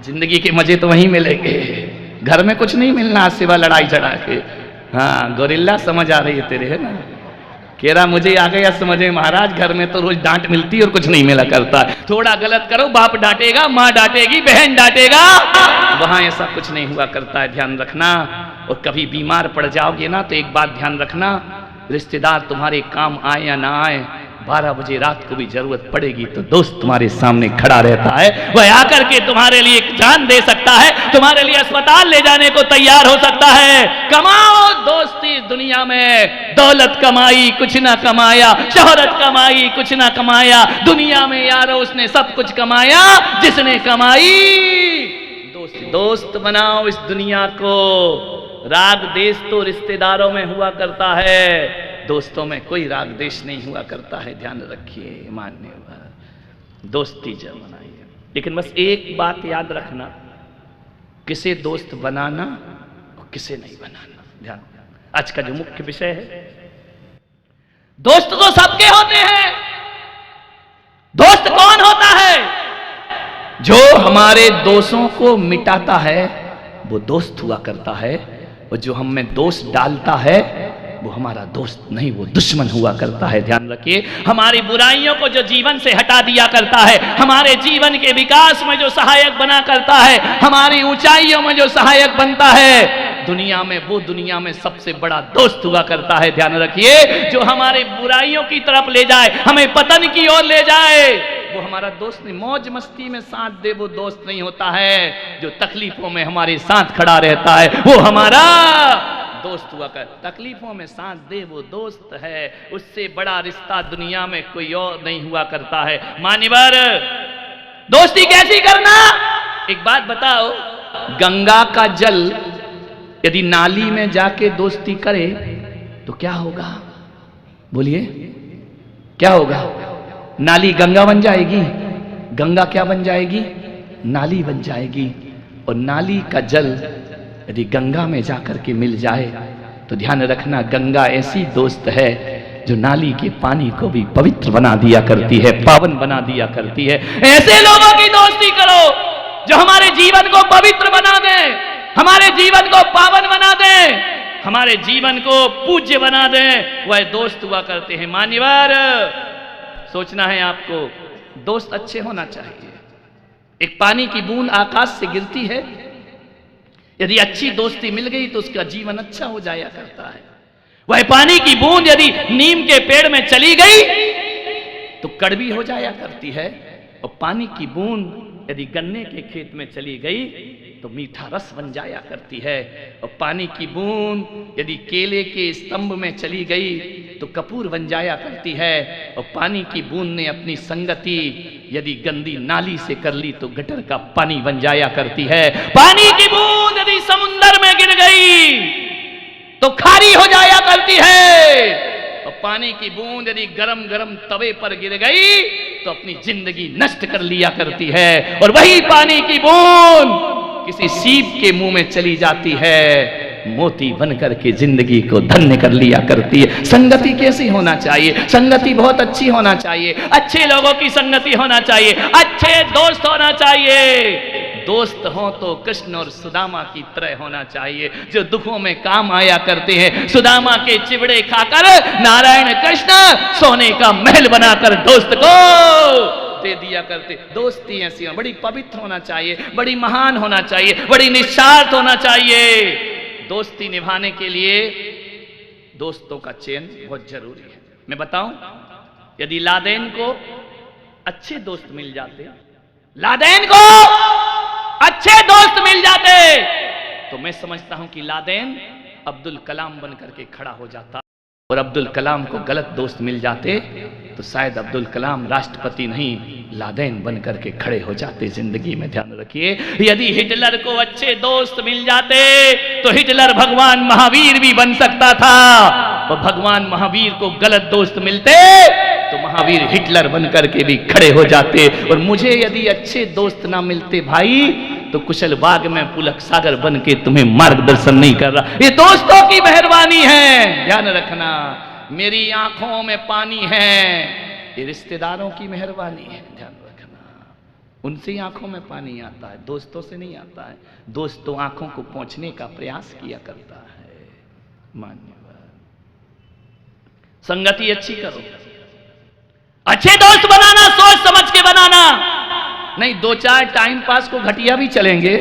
[SPEAKER 1] जिंदगी के मजे तो वहीं मिलेंगे, घर में कुछ नहीं मिलना सिवा लड़ाई झड़ा के। हाँ, गोरिल्ला समझ आ रही है तेरे, है ना? कह रहा मुझे आ गया समझे महाराज, घर में तो रोज डांट मिलती और कुछ नहीं मिला करता। थोड़ा गलत करो बाप डांटेगा, माँ डांटेगी, बहन डांटेगा, वहां ऐसा कुछ नहीं हुआ करता है, ध्यान रखना। और कभी बीमार पड़ जाओगे ना तो एक बात ध्यान रखना, रिश्तेदार तुम्हारे काम आए या ना आए, 12 बजे रात को भी जरूरत पड़ेगी तो दोस्त तुम्हारे सामने खड़ा रहता है, वह आकर के तुम्हारे लिए जान दे सकता है, तुम्हारे लिए अस्पताल ले जाने को तैयार हो सकता है। कमाओ दोस्ती दुनिया में, दौलत कमाई कुछ ना कमाया, शोहरत कमाई कुछ ना कमाया, दुनिया में यारो उसने सब कुछ कमाया जिसने कमाई दोस्ती। दोस्त बनाओ इस दुनिया को। राग देश तो रिश्तेदारों में हुआ करता है, दोस्तों में कोई राग देश नहीं हुआ करता है, ध्यान रखिए मान्यवर। दोस्ती जब बनाइए, लेकिन बस एक बात याद रखना, किसे दोस्त बनाना और किसे नहीं बनाना, ध्यान। आज का जो मुख्य विषय है, दोस्त तो सबके होते हैं। दोस्त कौन होता है? जो हमारे दोषों को मिटाता है वो दोस्त हुआ करता है, और जो हम में दोष डालता है वो हमारा दोस्त नहीं, वो दुश्मन हुआ करता है, ध्यान रखिए। हमारी बुराइयों को जो जीवन से हटा दिया करता है, हमारे जीवन के विकास में जो सहायक बना करता है, हमारी ऊंचाइयों में जो सहायक बनता है, दुनिया में वो दुनिया में सबसे बड़ा दोस्त हुआ करता है, ध्यान रखिए। जो हमारे बुराइयों की तरफ ले जाए, हमें पतन की ओर ले जाए, वो हमारा दोस्त नहीं। मौज मस्ती में साथ दे वो दोस्त नहीं होता है, जो तकलीफों में हमारे साथ खड़ा रहता है वो हमारा दोस्त हुआ कर। तकलीफों में साथ दे वो दोस्त है, उससे बड़ा रिश्ता दुनिया में कोई और नहीं हुआ करता है। मान्यवर, दोस्ती कैसी करना? एक बात बताओ, गंगा का जल यदि नाली में जाके दोस्ती करे तो क्या होगा? बोलिए, क्या होगा? नाली गंगा बन जाएगी, गंगा क्या बन जाएगी? नाली बन जाएगी। और नाली का जल यदि गंगा में जाकर के मिल जाए तो ध्यान रखना, गंगा ऐसी दोस्त है जो नाली के पानी को भी पवित्र बना दिया करती है, पावन बना दिया करती है। ऐसे लोगों की दोस्ती करो जो हमारे जीवन को पवित्र बना दे, हमारे जीवन को पावन बना दे, हमारे जीवन को पूज्य बना दे, वह दोस्त हुआ करते हैं। मान्यवर, सोचना है आपको, दोस्त अच्छे होना चाहिए। एक पानी की बूंद आकाश से गिरती है, यदि अच्छी दोस्ती मिल गई तो उसका जीवन अच्छा हो जाया करता है। वह पानी की बूंद यदि नीम के पेड़ में चली गई तो कड़वी हो जाया करती है, और पानी की बूंद यदि गन्ने के खेत में चली गई तो मीठा रस बन जाया करती है। और पानी की बूंद यदि केले के स्तंभ में चली गई तो कपूर बन जाया करती है। और पानी की बूंद ने अपनी संगति यदि गंदी नाली से कर ली तो गटर का पानी बन जाया करती है। पानी की बूंद यदि समुंदर में गिर गई तो खारी हो जाया करती है। और पानी की बूंद यदि गरम गरम तवे पर गिर गई तो अपनी जिंदगी नष्ट कर लिया करती है। और वही पानी की बूंद किसी सीप के मुंह में चली जाती है, मोती बनकर के जिंदगी को धन्य कर लिया करती है। संगति कैसी होना चाहिए? संगति बहुत अच्छी होना चाहिए, अच्छे लोगों की संगति होना चाहिए, अच्छे दोस्त होना चाहिए। दोस्त हो तो कृष्ण और सुदामा की तरह होना चाहिए, जो दुखों में काम आया करते हैं। सुदामा के चिवड़े खाकर नारायण कृष्ण सोने का महल बनाकर दोस्त को दे दिया करते। दोस्ती ऐसी बड़ी पवित्र होना चाहिए, बड़ी महान होना चाहिए, बड़ी निस्वार्थ होना चाहिए। दोस्ती निभाने के लिए दोस्तों का चयन बहुत जरूरी है। मैं बताऊं, यदि लादेन को अच्छे दोस्त मिल जाते, लादेन को अच्छे दोस्त मिल जाते, तो मैं समझता हूं कि लादेन अब्दुल कलाम बनकर के खड़ा हो जाता। और अब्दुल कलाम को गलत दोस्त मिल जाते तो शायद अब्दुल कलाम राष्ट्रपति नहीं, लादेन बनकर के खड़े हो जाते जिंदगी में। ध्यान रखिए, यदि हिटलर को अच्छे दोस्त मिल जाते तो हिटलर भगवान महावीर भी बन सकता था। और भगवान महावीर को गलत दोस्त मिलते तो महावीर हिटलर बनकर के भी खड़े हो जाते। और मुझे यदि अच्छे दोस्त ना मिलते भाई तो कुशल बाग में पुलक सागर बन के तुम्हें मार्गदर्शन नहीं कर रहा। ये दोस्तों की मेहरबानी है, ध्यान रखना। मेरी आंखों में पानी है, ये रिश्तेदारों की मेहरबानी है, ध्यान रखना। उनसे ही आंखों में पानी आता है, दोस्तों से नहीं आता है। दोस्त तो आंखों को पहुंचने का प्रयास किया करता है। मान्यवर, संगति अच्छी करो, अच्छे दोस्त बनाना, सोच समझ के बनाना। नहीं, दो चार टाइम पास को घटिया भी चलेंगे,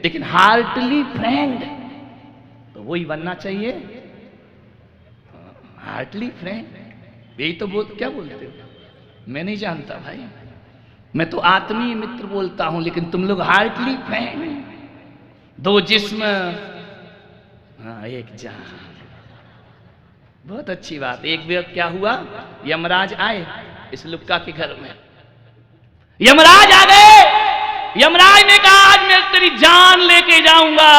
[SPEAKER 1] लेकिन हार्टली फ्रेंड तो वही बनना चाहिए। हार्टली फ्रेंड, यही तो क्या बोलते हो? मैं नहीं जानता भाई, मैं तो आत्मीय मित्र बोलता हूं, लेकिन तुम लोग हार्टली फ्रेंड। दो जिस्म, हाँ एक जान, बहुत अच्छी बात। एक बार क्या हुआ, यमराज आए इस लुक्का के घर में। यमराज आ गए, यमराज ने कहा आज मैं तेरी जान लेके जाऊंगा।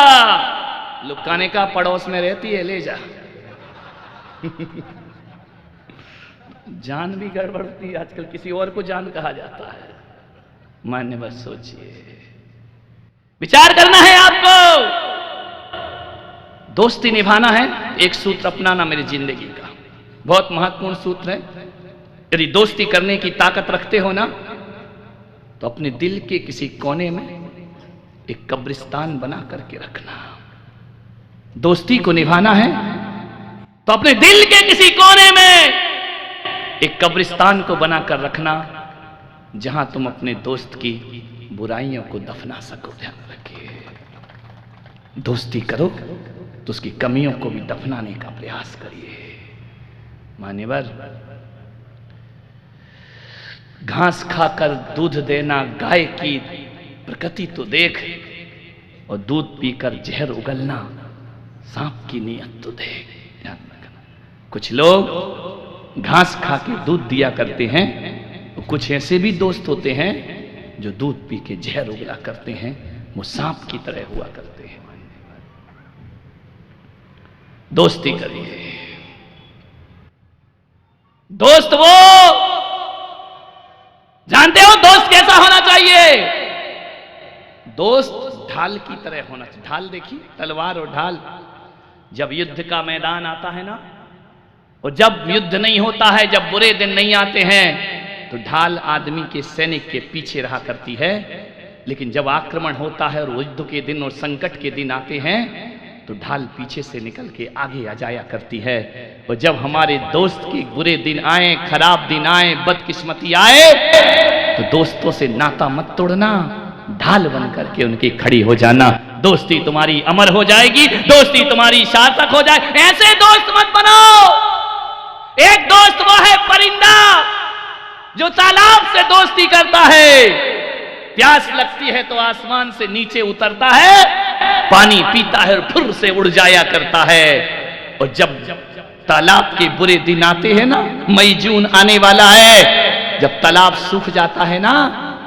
[SPEAKER 1] लुक्का ने कहा पड़ोस में रहती है, ले जा। जान भी गड़बड़ती है आजकल, किसी और को जान कहा जाता है। मान्य बस सोचिए, विचार करना है आपको, दोस्ती निभाना है। एक सूत्र अपनाना मेरी जिंदगी का, बहुत महत्वपूर्ण सूत्र है। यदि दोस्ती करने की ताकत रखते हो ना, तो अपने दिल के किसी कोने में एक कब्रिस्तान बना करके रखना। दोस्ती को निभाना है तो अपने दिल के किसी कोने में एक कब्रिस्तान को बनाकर रखना, जहां तुम अपने दोस्त की बुराइयों को दफना सको। ध्यान रखिए, दोस्ती करो तो उसकी कमियों को भी दफनाने का प्रयास करिए। मान्यवर, घास खाकर दूध देना गाय की प्रकृति तो देख, और दूध पीकर जहर उगलना सांप की नीयत तो देख। ध्यान रखना, कुछ लोग घास खा के दूध दिया करते हैं, और कुछ ऐसे भी दोस्त होते हैं जो दूध पी के जहर उगला करते हैं, वो सांप की तरह हुआ करते हैं। दोस्ती करिए। दोस्त वो, जानते हो दोस्त कैसा होना चाहिए? दोस्त ढाल की तरह होना चाहिए। ढाल देखिए, तलवार और ढाल। जब युद्ध का मैदान आता है ना, और जब युद्ध नहीं होता है, जब बुरे दिन नहीं आते हैं, तो ढाल आदमी के सैनिक के पीछे रहा करती है। लेकिन जब आक्रमण होता है और युद्ध के दिन और संकट के दिन आते हैं, तो ढाल पीछे से निकल के आगे आ जाया करती है। और जब हमारे दोस्त के बुरे दिन आए, खराब दिन आए, बदकिस्मती आए, तो दोस्तों से नाता मत तोड़ना, ढाल बन करके उनकी खड़ी हो जाना। दोस्ती तुम्हारी अमर हो जाएगी, दोस्ती तुम्हारी सार्थक हो जाए। ऐसे दोस्त मत बनाओ। एक दोस्त वो है परिंदा, जो तालाब से दोस्ती करता है। प्यास लगती है तो आसमान से नीचे उतरता है, पानी पीता है और फुर से उड़ जाया करता है। और जब तालाब के बुरे दिन आते हैं ना, मई जून आने वाला है, जब तालाब सूख जाता है ना,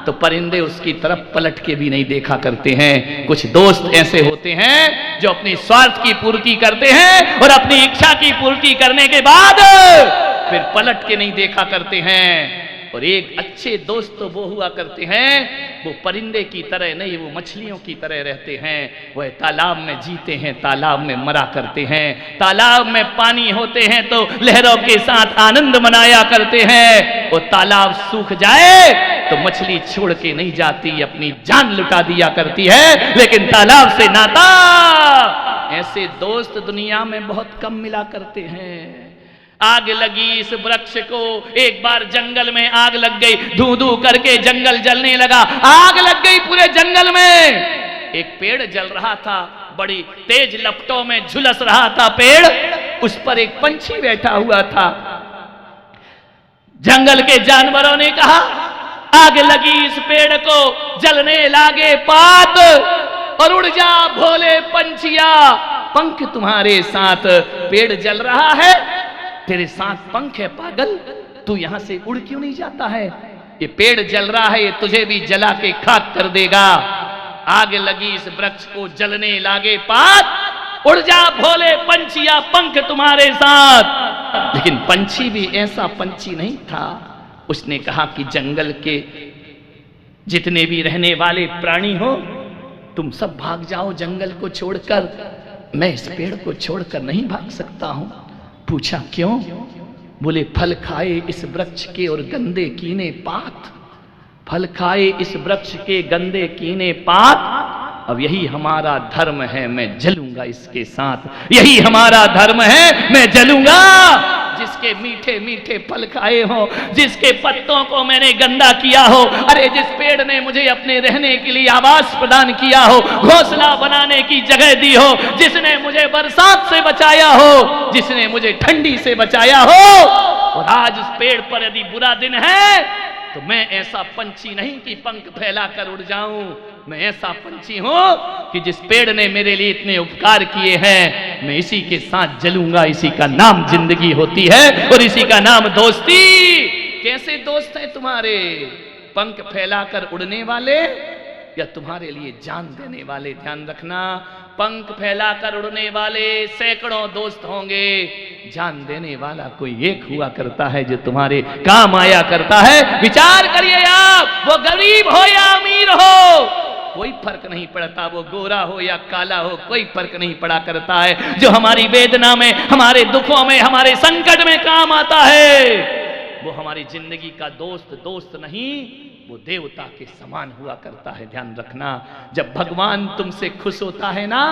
[SPEAKER 1] तो परिंदे उसकी तरफ पलट के भी नहीं देखा करते हैं। कुछ दोस्त ऐसे होते हैं जो अपनी स्वार्थ की पूर्ति करते हैं, और अपनी इच्छा की पूर्ति करने के बाद फिर पलट के नहीं देखा करते हैं। और एक अच्छे दोस्त तो वो हुआ करते हैं, वो परिंदे की तरह नहीं, वो मछलियों की तरह रहते हैं। वह तालाब में जीते हैं, तालाब में मरा करते हैं। तालाब में पानी होते हैं तो लहरों के साथ आनंद मनाया करते हैं। वो तालाब सूख जाए तो मछली छोड़ के नहीं जाती, अपनी जान लुटा दिया करती है, लेकिन तालाब से नाता। ऐसे दोस्त दुनिया में बहुत कम मिला करते हैं। आग लगी इस वृक्ष को, एक बार जंगल में आग लग गई, धू धू करके जंगल जलने लगा, आग लग गई पूरे जंगल में। एक पेड़ जल रहा था, बड़ी तेज लपटों में झुलस रहा था पेड़, उस पर एक पंछी बैठा हुआ था। जंगल के जानवरों ने कहा, आग लगी इस पेड़ को, जलने लागे पात, और उड़ जा भोले पंछिया, पंख तुम्हारे साथ। पेड़ जल रहा है, तेरे साथ पंख है पागल, तू यहां से उड़ क्यों नहीं जाता है? ये पेड़ जल रहा है, ये तुझे भी जला के खाक कर देगा। आग लगी इस वृक्ष को, जलने लागे पात, उड़ जा भोले पंछिया, पंख तुम्हारे साथ। लेकिन पंछी भी ऐसा पंछी नहीं था। उसने कहा कि जंगल के जितने भी रहने वाले प्राणी हो, तुम सब भाग जाओ जंगल को छोड़कर, मैं इस पेड़ को छोड़कर नहीं भाग सकता हूं। पूछा क्यों? बोले फल खाए इस वृक्ष के और गंदे कीने पात, फल खाए इस वृक्ष के गंदे कीने पात। अब यही हमारा धर्म है, मैं जलूंगा इसके साथ, यही हमारा धर्म है, मैं जलूंगा। जिसके मीठे मीठे फल खाए हो, जिसके पत्तों को मैंने गंदा किया हो, अरे जिस पेड़ ने मुझे अपने रहने के लिए आवास प्रदान किया हो, घोंसला बनाने की जगह दी हो, जिसने मुझे बरसात से बचाया हो, जिसने मुझे ठंडी से बचाया हो, और आज उस पेड़ पर यदि बुरा दिन है तो मैं ऐसा पंछी नहीं कि पंख फैलाकर उड़ जाऊं। मैं ऐसा पंछी हूं कि जिस पेड़ ने मेरे लिए इतने उपकार किए हैं, मैं इसी के साथ जलूंगा। इसी का नाम जिंदगी होती है और इसी का नाम दोस्ती। कैसे दोस्त हैं तुम्हारे? पंख फैलाकर उड़ने वाले या तुम्हारे लिए जान देने वाले? ध्यान रखना, पंख फैलाकर उड़ने वाले सैकड़ों दोस्त होंगे, जान देने वाला कोई एक हुआ करता है जो तुम्हारे काम आया करता है। विचार करिए आप, वो गरीब हो या अमीर हो, कोई फर्क नहीं पड़ता, वो गोरा हो या काला हो, कोई फर्क नहीं पड़ा करता है। जो हमारी वेदना में, हमारे दुखों में, हमारे संकट में काम आता है, वो हमारी जिंदगी का दोस्त नहीं, वो देवता के समान हुआ करता है। ध्यान रखना, जब भगवान तुमसे खुश होता है ना,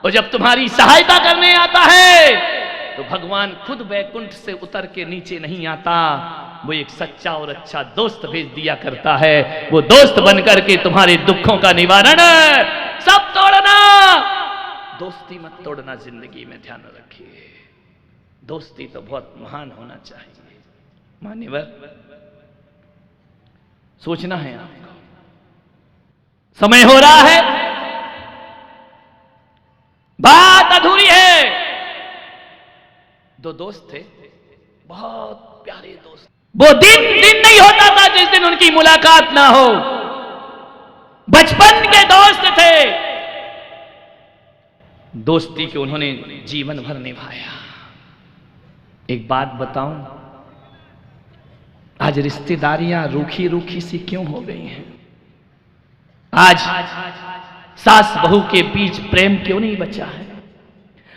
[SPEAKER 1] और जब तुम्हारी सहायता करने आता है, तो भगवान खुद वैकुंठ से उतर के नीचे नहीं आता, वो एक सच्चा और अच्छा दोस्त भेज दिया करता है। वो दोस्त बनकर के तुम्हारे दुखों का निवारण सब तोड़ना, दोस्ती मत तोड़ना जिंदगी में। ध्यान रखिए, दोस्ती तो बहुत महान होना चाहिए। मान्यवर, सोचना है आपको, समय हो रहा है, बात अधूरी है। दो दोस्त थे, बहुत प्यारे दोस्त। वो दिन नहीं होता था जिस दिन उनकी मुलाकात ना हो। बचपन के दोस्त थे, दोस्ती के उन्होंने जीवन भर निभाया। एक बात बताऊं, आज रिश्तेदारियां रूखी रूखी सी क्यों हो गई हैं? आज सास बहू के बीच प्रेम क्यों नहीं बचा है?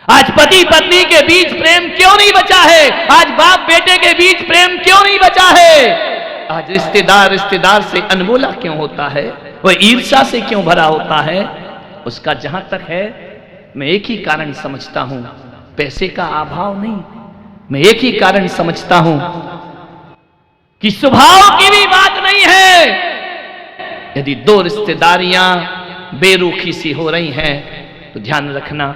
[SPEAKER 1] आज पति पत्नी के बीच प्रेम क्यों नहीं बचा है? आज बाप बेटे के बीच प्रेम क्यों नहीं बचा है? आज रिश्तेदार से अनमोला क्यों होता है? वह ईर्ष्या से क्यों भरा होता है? उसका जहां तक है, मैं एक ही कारण समझता हूं, पैसे का अभाव नहीं। मैं एक ही कारण समझता हूं कि स्वभाव की भी बात नहीं है। यदि दो रिश्तेदारियां बेरुखी सी हो रही हैं, तो ध्यान रखना,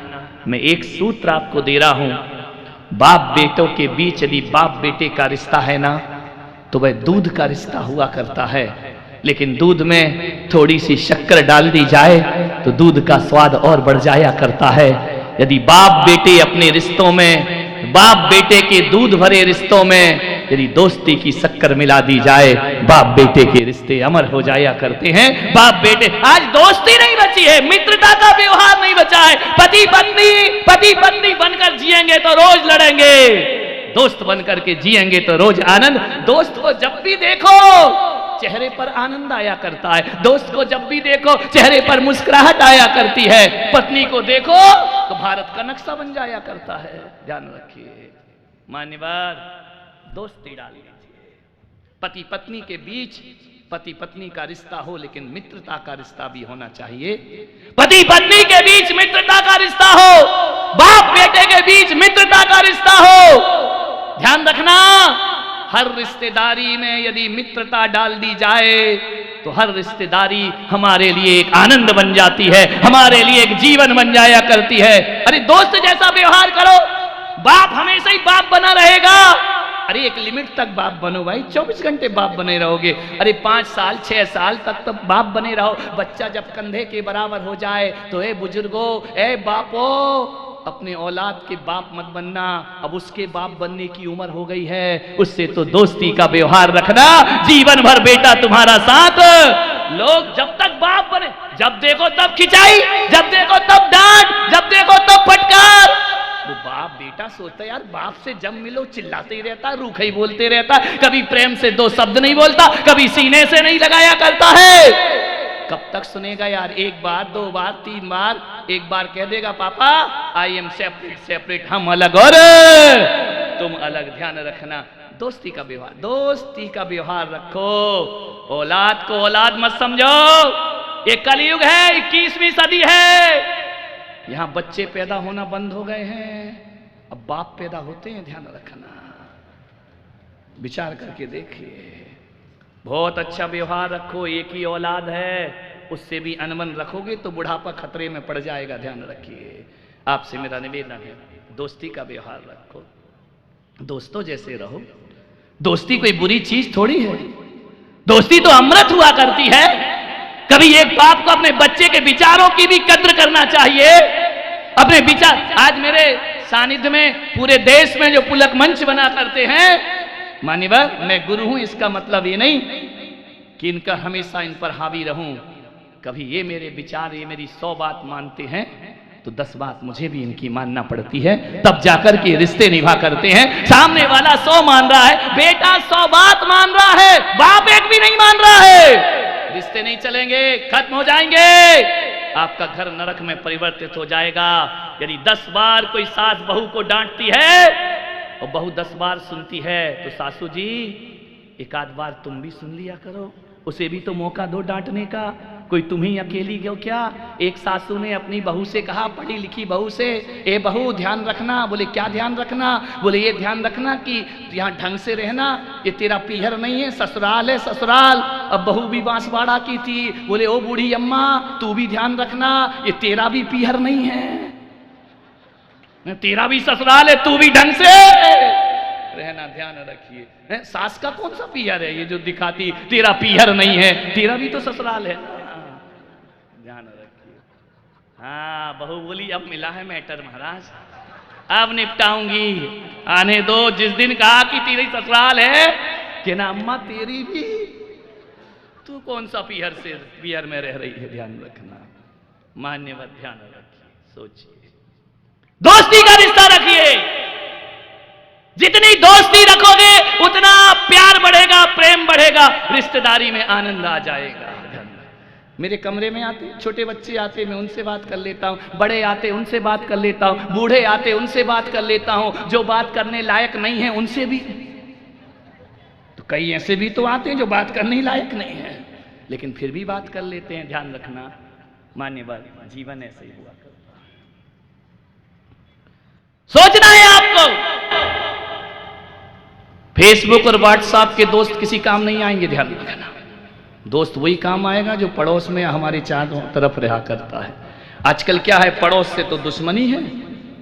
[SPEAKER 1] मैं एक सूत्र आपको दे रहा हूं। बाप बेटों के बीच यदि बाप बेटे का रिश्ता है ना, तो वह दूध का रिश्ता हुआ करता है। लेकिन दूध में थोड़ी सी शक्कर डाल दी जाए तो दूध का स्वाद और बढ़ जाया करता है। यदि बाप बेटे अपने रिश्तों में, बाप बेटे के दूध भरे रिश्तों में यदि दोस्ती की शक्कर मिला दी जाए, बाप बेटे के रिश्ते अमर हो जाया करते हैं। बाप बेटे, आज दोस्ती नहीं बची है, मित्रता का व्यवहार नहीं बचा है। पति पत्नी बनकर जिएंगे तो रोज लड़ेंगे, दोस्त बनकर के जिएंगे तो रोज आनंद। दोस्त को जब भी देखो चेहरे पर आनंद आया करता है, दोस्त को जब भी देखो चेहरे पर मुस्कुराहट आया करती है। पत्नी को देखो तो भारत का नक्शा बन जाया करता है। ध्यान रखिए मान्यवर, दोस्ती डाल लीजिए। पति पत्नी के बीच पति पत्नी का रिश्ता हो, लेकिन मित्रता का रिश्ता भी होना चाहिए। पति पत्नी के बीच मित्रता का रिश्ता हो, बाप बेटे के बीच मित्रता का रिश्ता हो। ध्यान रखना, हर रिश्तेदारी में यदि मित्रता डाल दी जाए तो हर रिश्तेदारी हमारे लिए एक आनंद बन जाती है, हमारे लिए एक जीवन बन जाया करती है। अरे दोस्त जैसा व्यवहार करो, बाप हमेशा ही बाप बना रहेगा। अरे एक लिमिट तक बाप बनो भाई, 24 घंटे बाप बने रहोगे? अरे 5 साल 6 साल तक तो बाप बने रहो। बच्चा जब कंधे के बराबर हो जाए तो ए बुजुर्गो, ए बापो, अपने औलाद के बाप मत बनना। अब उसके बाप बनने की उम्र हो गई है, उससे तो दोस्ती का व्यवहार रखना। जीवन भर बेटा तुम्हारा साथ। लोग जब तक बाप बने, जब देखो तब खिंचाई, जब देखो तब डांट, जब देखो तब फटकार। वो बाप बेटे बेटा सोचता यार बाप से जब मिलो चिल्लाते ही रहता, रूखा ही बोलते रहता, कभी प्रेम से दो शब्द नहीं बोलता, कभी सीने से नहीं लगाया करता है। कब तक सुनेगा यार? एक बार, दो बार, तीन बार, एक बार कह देगा पापा आई एम सेपरेट सेपरेट, हम अलग और तुम अलग, ध्यान रखना। दोस्ती का व्यवहार, दोस्ती का व्यवहार रखो। औलाद को औलाद मत समझो। ये कलयुग है, 21वीं सदी है। यहां बच्चे पैदा होना बंद हो गए हैं, अब बाप पैदा होते हैं, ध्यान रखना। विचार करके देखिए। बहुत अच्छा व्यवहार रखो। एक ही औलाद है, उससे भी अनबन रखोगे तो बुढ़ापा खतरे में पड़ जाएगा, ध्यान रखिए। आपसे मेरा निवेदन है, दोस्ती का व्यवहार रखो, दोस्तों जैसे रहो। दोस्ती कोई बुरी चीज थोड़ी है, दोस्ती तो अमृत हुआ करती है। कभी एक बाप को अपने बच्चे के विचारों की भी कद्र करना चाहिए। अपने विचार, आज मेरे सानिध्य में पूरे देश में जो पुलक मंच बना करते हैं, मान्यवर मैं गुरु हूं, इसका मतलब ये नहीं कि इनका हमेशा इन पर हावी रहूं। कभी ये मेरे विचार, ये मेरी 100 बात मानते हैं तो 10 बात मुझे भी इनकी मानना पड़ती है, तब जाकर के रिश्ते निभा करते हैं। सामने वाला 100 मान रहा है, बेटा 100 बात मान रहा है, बाप एक भी नहीं मान रहा है, रिश्ते नहीं चलेंगे, खत्म हो जाएंगे। आपका घर नरक में परिवर्तित हो जाएगा। यदि 10 बार कोई सास बहू को डांटती है और बहू 10 बार सुनती है तो सासू जी एक आध बार तुम भी सुन लिया करो, उसे भी तो मौका दो डांटने का। कोई तुम ही अकेली क्यों? क्या एक सासू ने अपनी बहू से कहा, पढ़ी लिखी बहू से, ए बहू ध्यान रखना। बोले क्या ध्यान रखना? बोले ये ध्यान रखना कि यहाँ ढंग से रहना, ये तेरा पीहर नहीं है, ससुराल है ससुराल। अब बहू भी बांसवाड़ा की थी। बोले ओ बूढ़ी अम्मा तू भी ध्यान रखना, ये तेरा भी पीहर नहीं है, तेरा भी ससुराल है, तू भी ढंग से रहना, ध्यान रखिए। सास का कौन सा पीहर है ये जो दिखाती तेरा पीहर नहीं है, तेरा भी तो ससुराल है, ध्यान रखिए। हाँ बहू बोली अब मिला है मैटर महाराज, अब निपटाऊंगी, आने दो। जिस दिन कहा कि तेरी ससुराल है कि ना अम्मा तेरी भी, तू कौन सा पीहर में रह रही है, ध्यान रखना। मान्यवर ध्यान रखिए, सोचिए, दोस्ती का रिश्ता रखिए। जितनी दोस्ती रखोगे उतना प्यार बढ़ेगा, प्रेम बढ़ेगा, रिश्तेदारी में आनंद आ जाएगा। मेरे कमरे में आते छोटे बच्चे आते, मैं उनसे बात कर लेता हूँ, बड़े आते उनसे बात कर लेता हूँ, बूढ़े आते उनसे बात कर लेता हूँ, जो बात करने लायक नहीं है उनसे भी। तो कई ऐसे भी तो आते हैं जो बात करने लायक नहीं है, लेकिन फिर भी बात कर लेते हैं, ध्यान रखना। मान्यवर जीवन ऐसे ही हुआ करता है। सोचना है आपको, फेसबुक और व्हाट्सएप के दोस्त किसी काम नहीं आएंगे, ध्यान रखना। दोस्त वही काम आएगा जो पड़ोस में हमारे चारों तरफ रहा करता है। आजकल क्या है, पड़ोस से तो दुश्मनी है,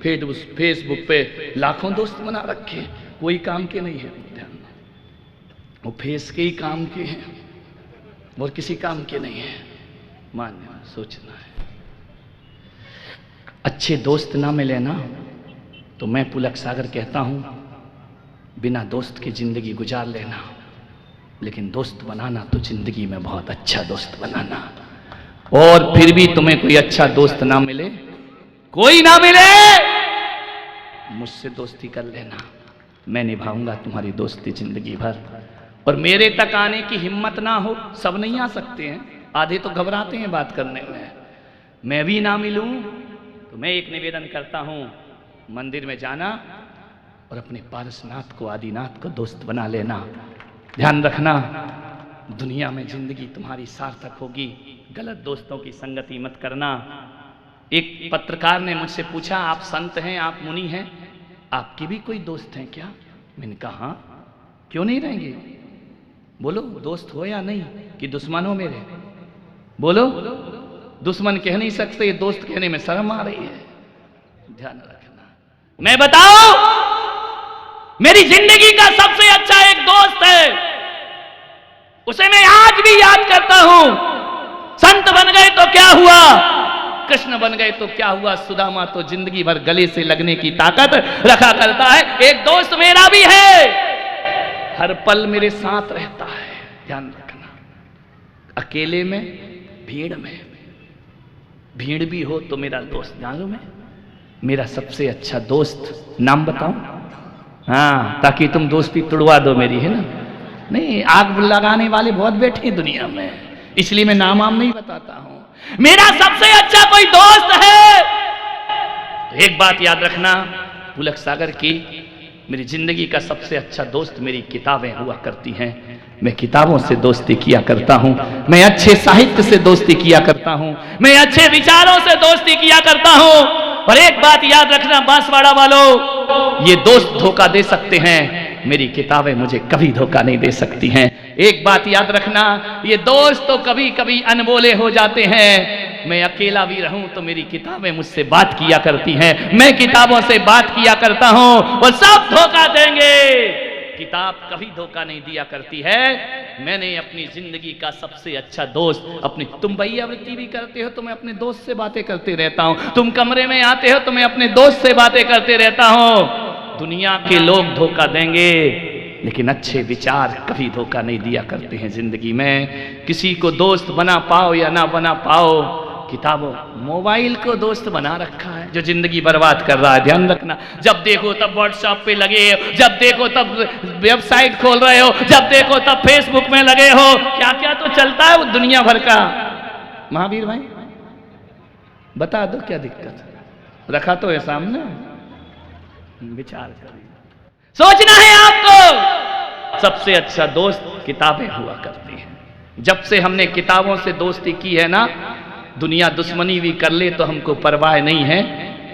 [SPEAKER 1] फेसबुक पे लाखों दोस्त बना रखे, कोई काम के नहीं है, ध्यान। वो फेस के ही काम के हैं और किसी काम के नहीं है। मान्य सोचना है। अच्छे दोस्त ना मिले ना तो मैं पुलक सागर कहता हूं बिना दोस्त की जिंदगी गुजार लेना, लेकिन दोस्त बनाना तो जिंदगी में बहुत अच्छा दोस्त बनाना। और फिर भी तुम्हें कोई अच्छा दोस्त ना मिले, कोई ना मिले, मुझसे दोस्ती कर लेना, मैं निभाऊंगा तुम्हारी दोस्ती जिंदगी भर। और मेरे तक आने की हिम्मत ना हो, सब नहीं आ सकते हैं, आधे तो घबराते हैं बात करने में, मैं भी ना मिलूं तो मैं एक निवेदन करता हूं, मंदिर में जाना और अपने पारसनाथ को, आदिनाथ को दोस्त बना लेना। ध्यान रखना, दुनिया में जिंदगी तुम्हारी सार्थक होगी, गलत दोस्तों की संगति मत करना। एक पत्रकार ने मुझसे पूछा, आप संत हैं, आप मुनि हैं, आपके भी कोई दोस्त हैं क्या? मैंने कहा हाँ, क्यों नहीं रहेंगे? बोलो दोस्त हो या नहीं, कि दुश्मन हो मेरे? बोलो, दुश्मन कह नहीं सकते, दोस्त कहने में शर्म आ रही है। ध्यान रखना। मैं बताऊं, मेरी जिंदगी का सबसे अच्छा एक दोस्त है, उसे मैं आज भी याद करता हूं। संत बन गए तो क्या हुआ, कृष्ण बन गए तो क्या हुआ, सुदामा तो जिंदगी भर गले से लगने की ताकत रखा करता है। एक दोस्त मेरा भी है, हर पल मेरे साथ रहता है। ध्यान रखना, अकेले में, भीड़ में, भीड़ भी हो तो मेरा दोस्त, मालूम है मेरा सबसे अच्छा दोस्त, नाम बताऊं? हाँ, ताकि तुम दोस्ती तुड़वा दो मेरी, है ना? नहीं, आग लगाने वाले बहुत बैठे हैं दुनिया में, इसलिए मैं नाम नहीं बताता हूं। मेरा सबसे अच्छा कोई दोस्त है तो एक बात याद रखना, पुलक सागर की मेरी जिंदगी का सबसे अच्छा दोस्त मेरी किताबें हुआ करती हैं। मैं किताबों से दोस्ती किया करता हूं, मैं अच्छे साहित्य से दोस्ती किया करता हूं, मैं अच्छे विचारों से दोस्ती किया करता हूं। और एक बात याद रखना बांसवाड़ा वालों, ये दोस्त धोखा दे सकते हैं, मेरी किताबें मुझे कभी धोखा नहीं दे सकती हैं। एक बात याद रखना, ये दोस्त तो कभी कभी अनबोले हो जाते हैं, मैं अकेला भी रहूं तो मेरी किताबें मुझसे बात किया करती हैं, मैं किताबों से बात किया करता हूं, वो सब धोखा देंगे, किताब कभी धोखा नहीं दिया करती है। मैंने अपनी जिंदगी का सबसे अच्छा दोस्त अपनी, तुम भैयावृत्ति भी करते हो तो मैं अपने दोस्त से बातें करते रहता हूं, तुम कमरे में आते हो तो मैं अपने दोस्त से बातें करते रहता हूं। दुनिया के लोग धोखा देंगे लेकिन अच्छे विचार कभी धोखा नहीं दिया करते हैं जिंदगी में। किसी को दोस्त बना पाओ या ना बना पाओ, किताबों मोबाइल को दोस्त बना रखा है जो जिंदगी बर्बाद कर रहा है। ध्यान रखना, जब देखो तब व्हाट्सएप पे लगे हो, जब देखो तब वेबसाइट खोल रहे हो, जब देखो तब फेसबुक में लगे हो, क्या क्या तो चलता है वो दुनिया भर का। महावीर भाई बता दो क्या दिक्कत, रखा तो है सामने, विचार करिए, सोचना है आपको। सबसे अच्छा दोस्त किताबें हुआ करती हैं। जब से हमने किताबों से दोस्ती की है ना, दुनिया दुश्मनी भी कर ले तो हमको परवाह नहीं है,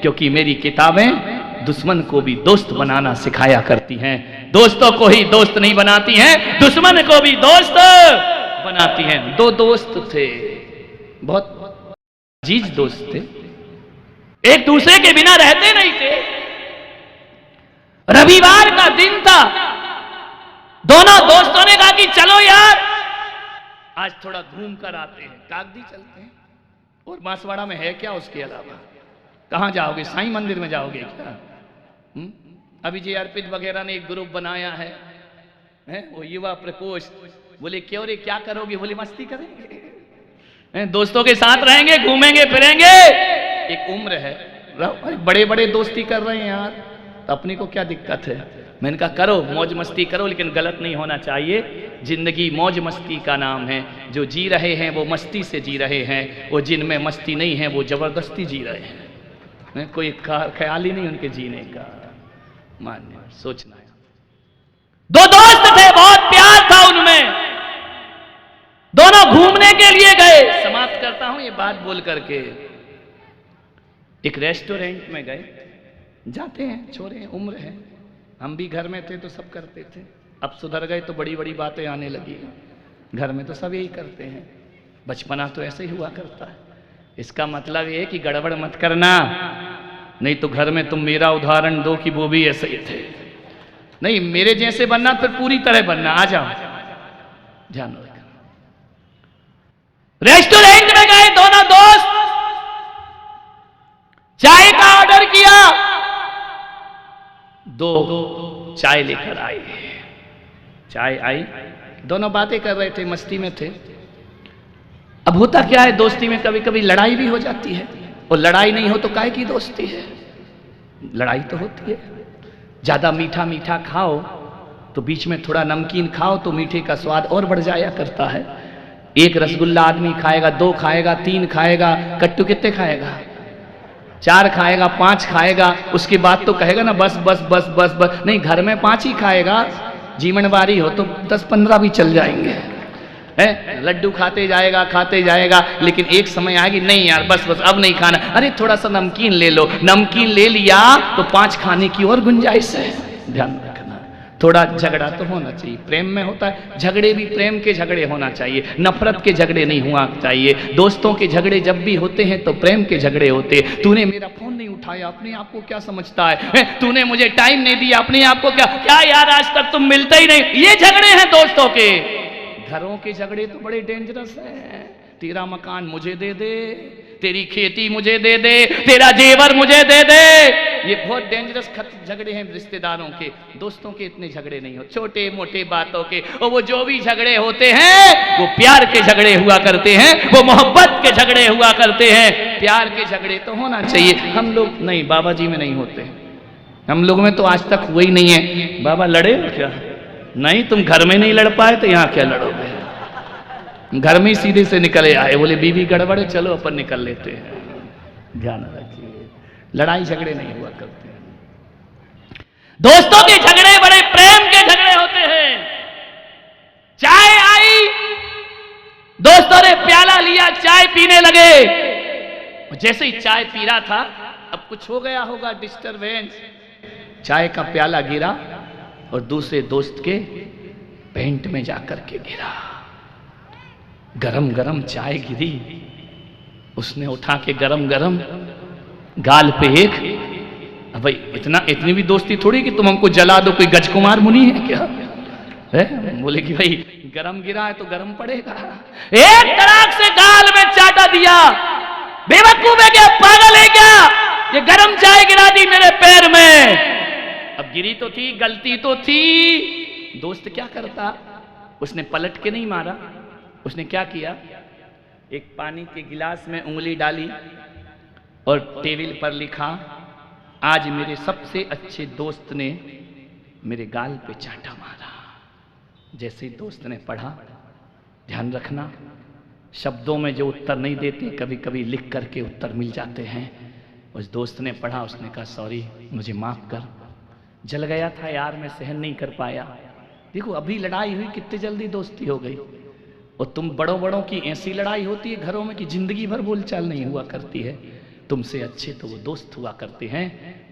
[SPEAKER 1] क्योंकि मेरी किताबें दुश्मन को भी दोस्त बनाना सिखाया करती हैं। दोस्तों को ही दोस्त नहीं बनाती हैं, दुश्मन को भी दोस्त बनाती हैं। दो दोस्त थे, बहुत अजीज दोस्त थे, एक दूसरे के बिना रहते नहीं थे। रविवार का दिन था, दोनों दोस्तों ने कहा कि चलो यार आज थोड़ा घूम कर आते हैं, कागदी चलते हैं। और बांसवाड़ा में है क्या उसके अलावा, कहां जाओगे? साईं मंदिर में जाओगे क्या? अभी जे अर्पित वगैरह ने एक ग्रुप बनाया है, वो युवा प्रकोष्ठ। बोले क्यों रे, क्या करोगे? बोले मस्ती करेंगे, दोस्तों के साथ रहेंगे, घूमेंगे फिरेंगे। एक उम्र है, बड़े बड़े दोस्ती कर रहे हैं यार, तो अपने को क्या दिक्कत है? मैंने कहा करो, मौज मस्ती करो, लेकिन गलत नहीं होना चाहिए। जिंदगी मौज मस्ती का नाम है। जो जी रहे हैं वो मस्ती से जी रहे हैं, वो जिनमें मस्ती नहीं है वो जबरदस्ती जी रहे हैं। कोई ख्याल ही नहीं उनके जीने का, मान्य सोचना है। दो दोस्त थे, बहुत प्यार था उनमें, दोनों घूमने के लिए गए। समाप्त करता हूं ये बात बोल करके। एक रेस्टोरेंट में गए, जाते हैं, छोरे उम्र है, हम भी घर में थे तो सब करते थे, अब सुधर गए तो बड़ी बड़ी बातें आने लगी। घर में तो सब यही करते हैं, बचपना तो ऐसे ही हुआ करता है। इसका मतलब ये है कि गड़बड़ मत करना, नहीं तो घर में तुम मेरा उदाहरण दो कि वो भी ऐसे ही थे। नहीं, मेरे जैसे बनना, फिर पूरी तरह बनना। आ जाओ, ध्यान रखना। रेस्टोरेंट में गए दोनों दोस्त, चाय का ऑर्डर किया, दो चाय लेकर आए। चाय आई, दोनों बातें कर रहे थे, मस्ती में थे। अब होता क्या है, दोस्ती में कभी कभी लड़ाई भी हो जाती है, और लड़ाई नहीं हो तो काहे की दोस्ती है? लड़ाई तो होती है। ज्यादा मीठा मीठा खाओ तो बीच में थोड़ा नमकीन खाओ तो मीठे का स्वाद और बढ़ जाया करता है। एक रसगुल्ला आदमी खाएगा, 2 खाएगा, 3 खाएगा, कट्टू कितने खाएगा? 4 खाएगा, 5 खाएगा, उसके बाद तो कहेगा ना बस बस बस बस बस। नहीं, घर में 5 ही खाएगा, जीवनवारी हो तो 10-15 भी चल जाएंगे। लड्डू खाते जाएगा, लेकिन एक समय आएगी, नहीं यार बस बस अब नहीं खाना, अरे थोड़ा सा नमकीन ले लो। नमकीन ले लिया तो 5 खाने की और गुंजाइश है। ध्यान रखना, थोड़ा झगड़ा तो होना चाहिए। प्रेम में होता है झगड़े भी, प्रेम के झगड़े होना चाहिए, नफरत के झगड़े नहीं होना चाहिए। दोस्तों के झगड़े जब भी होते हैं तो प्रेम के झगड़े होते। तूने मेरा फोन नहीं उठाया, अपने आप को क्या समझता है? तूने मुझे टाइम नहीं दिया, अपने आप को क्या यार आज तक तुम मिलते ही नहीं। ये झगड़े हैं दोस्तों के। घरों के झगड़े तो बड़े डेंजरस हैं। तेरा मकान मुझे दे दे, तेरी खेती मुझे दे दे, तेरा जेवर मुझे दे दे। ये बहुत डेंजरस झगड़े हैं रिश्तेदारों के, दोस्तों के इतने झगड़े नहीं हो, छोटे मोटे बातों के। और वो जो भी झगड़े होते हैं वो प्यार के झगड़े हुआ करते हैं, वो मोहब्बत के झगड़े हुआ करते हैं। प्यार के झगड़े तो होना चाहिए। हम लोग नहीं, बाबा जी में नहीं होते, हम लोग में तो आज तक हुआ ही नहीं है। बाबा लड़े क्या? नहीं, तुम घर में नहीं लड़ पाए तो यहाँ क्या लड़ोगे? घर में सीधे से निकले आए, बोले बीवी गड़बड़ है, चलो अपन निकल लेते हैं। ध्यान रखिए, लड़ाई झगड़े नहीं हुआ करते। दोस्तों के झगड़े बड़े प्रेम के झगड़े होते हैं। चाय आई, दोस्तों ने प्याला लिया, चाय पीने लगे। जैसे ही चाय पी रहा था, अब कुछ हो गया होगा डिस्टरबेंस, चाय का प्याला गिरा और दूसरे दोस्त के पेंट में जाकर के गिरा। गरम गरम चाय गिरी, उसने उठा के गरम गरम गाल पे एक। अब भाई इतनी भी दोस्ती थोड़ी कि तुम हमको जला दो, कोई गजकुमार मुनि है क्या? है? बोले कि भाई गरम गिरा है तो गरम पड़ेगा। एक तड़ाक से गाल में चाटा दिया। बेवकूफ है क्या, पागल है क्या? ये गरम चाय गिरा दी मेरे पैर में। अब गिरी तो थी, गलती तो थी। दोस्त क्या करता, उसने पलट के नहीं मारा, उसने क्या किया, एक पानी के गिलास में उंगली डाली और टेबल पर लिखा, आज मेरे सबसे अच्छे दोस्त ने मेरे गाल पे चांटा मारा। जैसे ही दोस्त ने पढ़ा, ध्यान रखना शब्दों में जो उत्तर नहीं देते, कभी कभी लिख करके उत्तर मिल जाते हैं। उस दोस्त ने पढ़ा, उसने कहा सॉरी, मुझे माफ कर, जल गया था यार, मैं सहन नहीं कर पाया। देखो अभी लड़ाई हुई, कितनी जल्दी दोस्ती हो गई। और तुम बड़ों बड़ों की ऐसी लड़ाई होती है घरों में कि जिंदगी भर बोलचाल नहीं हुआ करती है। तुमसे अच्छे तो वो दोस्त हुआ करते हैं,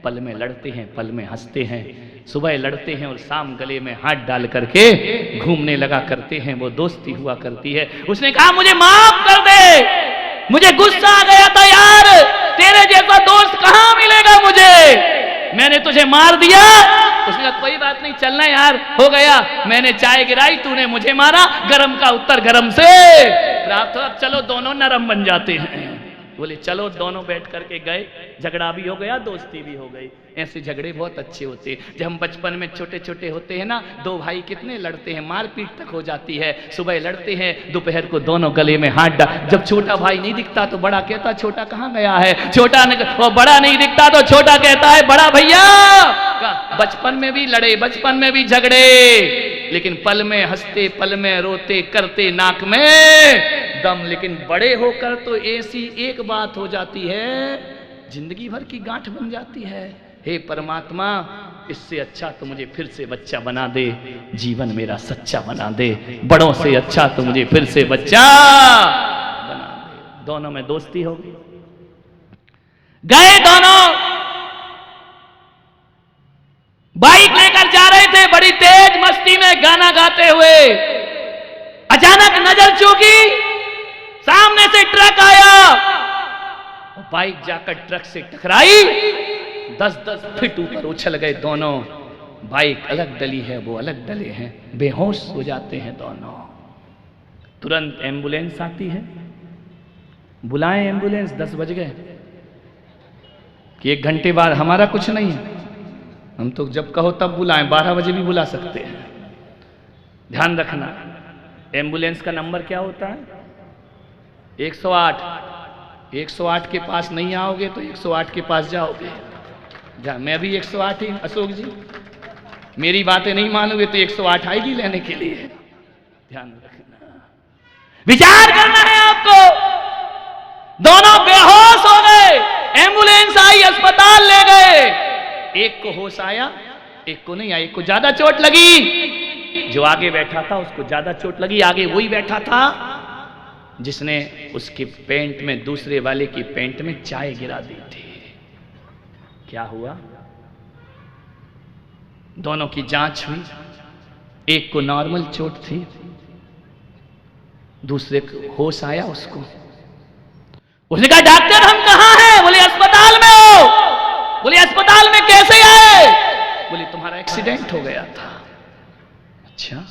[SPEAKER 1] पल में लड़ते हैं, पल में हंसते हैं, सुबह लड़ते हैं और शाम गले में हाथ डाल करके घूमने लगा करते हैं, वो दोस्ती हुआ करती है। उसने कहा मुझे माफ कर दे, मुझे गुस्सा आ गया था यार, तेरे जैसा दोस्त कहां मिलेगा मुझे, मैंने तुझे मार दिया। उसने कहा कोई बात नहीं, चलना यार, हो गया, मैंने चाय गिराई, तूने मुझे मारा, गरम का उत्तर गरम से प्राप्त हो, अब चलो दोनों नरम बन जाते हैं। बोले चलो, दोनों बैठ करके गए, झगड़ा भी हो गया, दोस्ती भी हो गई। ऐसे झगड़े बहुत अच्छे होते हैं। जब हम बचपन में छोटे छोटे होते हैं ना, दो भाई कितने लड़ते हैं, मारपीट तक हो जाती है। सुबह लड़ते हैं, दोपहर को दोनों गले में हाथ डाल। जब छोटा भाई नहीं दिखता तो बड़ा कहता छोटा कहाँ गया है, छोटा वो बड़ा नहीं दिखता तो छोटा कहता है बड़ा भैया। बचपन में भी लड़े, बचपन में भी झगड़े, लेकिन पल में हंसते, पल में रोते, करते नाक में दम। लेकिन बड़े होकर तो ऐसी एक बात हो जाती है, जिंदगी भर की गांठ बन जाती है। हे परमात्मा, इससे अच्छा तो मुझे फिर से बच्चा बना दे, जीवन मेरा सच्चा बना दे। बड़ों से अच्छा तो मुझे फिर से बच्चा बना दे। दोनों में दोस्ती हो गई। गए दोनों, बाइक लेकर जा रहे थे, बड़ी तेज मस्ती में गाना गाते हुए। अचानक नजर चूकी, सामने से ट्रक आया, बाइक जाकर ट्रक से टकराई, 10-10 फीट ऊपर उछल गए दोनों। बाइक अलग डली है, वो अलग डले हैं, बेहोश हो जाते हैं दोनों। तुरंत एम्बुलेंस आती है, बुलाएं एम्बुलेंस, 10 बज गए कि 1 घंटे बाद। हमारा कुछ नहीं है, हम तो जब कहो तब बुलाएं, 12 बजे भी बुला सकते हैं। ध्यान रखना, एम्बुलेंस का नंबर क्या होता है? 108। 108 के पास नहीं आओगे तो 108 के पास जाओगे। मैं भी 108 ही, अशोक जी, मेरी बातें नहीं मानोगे तो 108 आएगी लेने के लिए। ध्यान रखना, विचार करना है आपको। दोनों बेहोश हो गए, एम्बुलेंस आई, अस्पताल ले गए। एक को होश आया, एक को नहीं आया, एक को ज्यादा चोट लगी। जो आगे बैठा था उसको ज्यादा चोट लगी। आगे वही बैठा था जिसने उसके पेंट में, दूसरे वाले की पेंट में चाय गिरा दी थी। क्या हुआ? दोनों की जांच हुई, एक को नॉर्मल चोट थी, दूसरे को होश आया। उसको उसने कहा डॉक्टर हम कहां हैं? बोले अस्पताल में हो। बोले अस्पताल में कैसे आए? बोले तुम्हारा एक्सीडेंट हो गया था। अच्छा,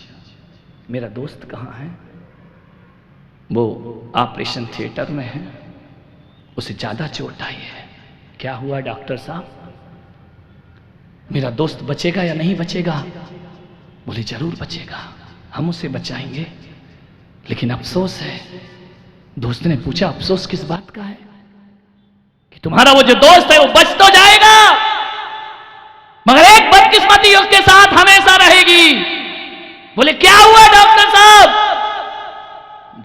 [SPEAKER 1] मेरा दोस्त कहां है? वो ऑपरेशन थिएटर में है, उसे ज्यादा चोट आई है। क्या हुआ डॉक्टर साहब, मेरा दोस्त बचेगा या नहीं बचेगा? बोले जरूर बचेगा, हम उसे बचाएंगे, लेकिन अफसोस है। दोस्त ने पूछा अफसोस किस बात का है? कि तुम्हारा वो जो दोस्त है वो बच तो जाएगा, मगर एक बदकिस्मती उसके साथ हमेशा रहेगी। बोले क्या हुआ डॉक्टर साहब?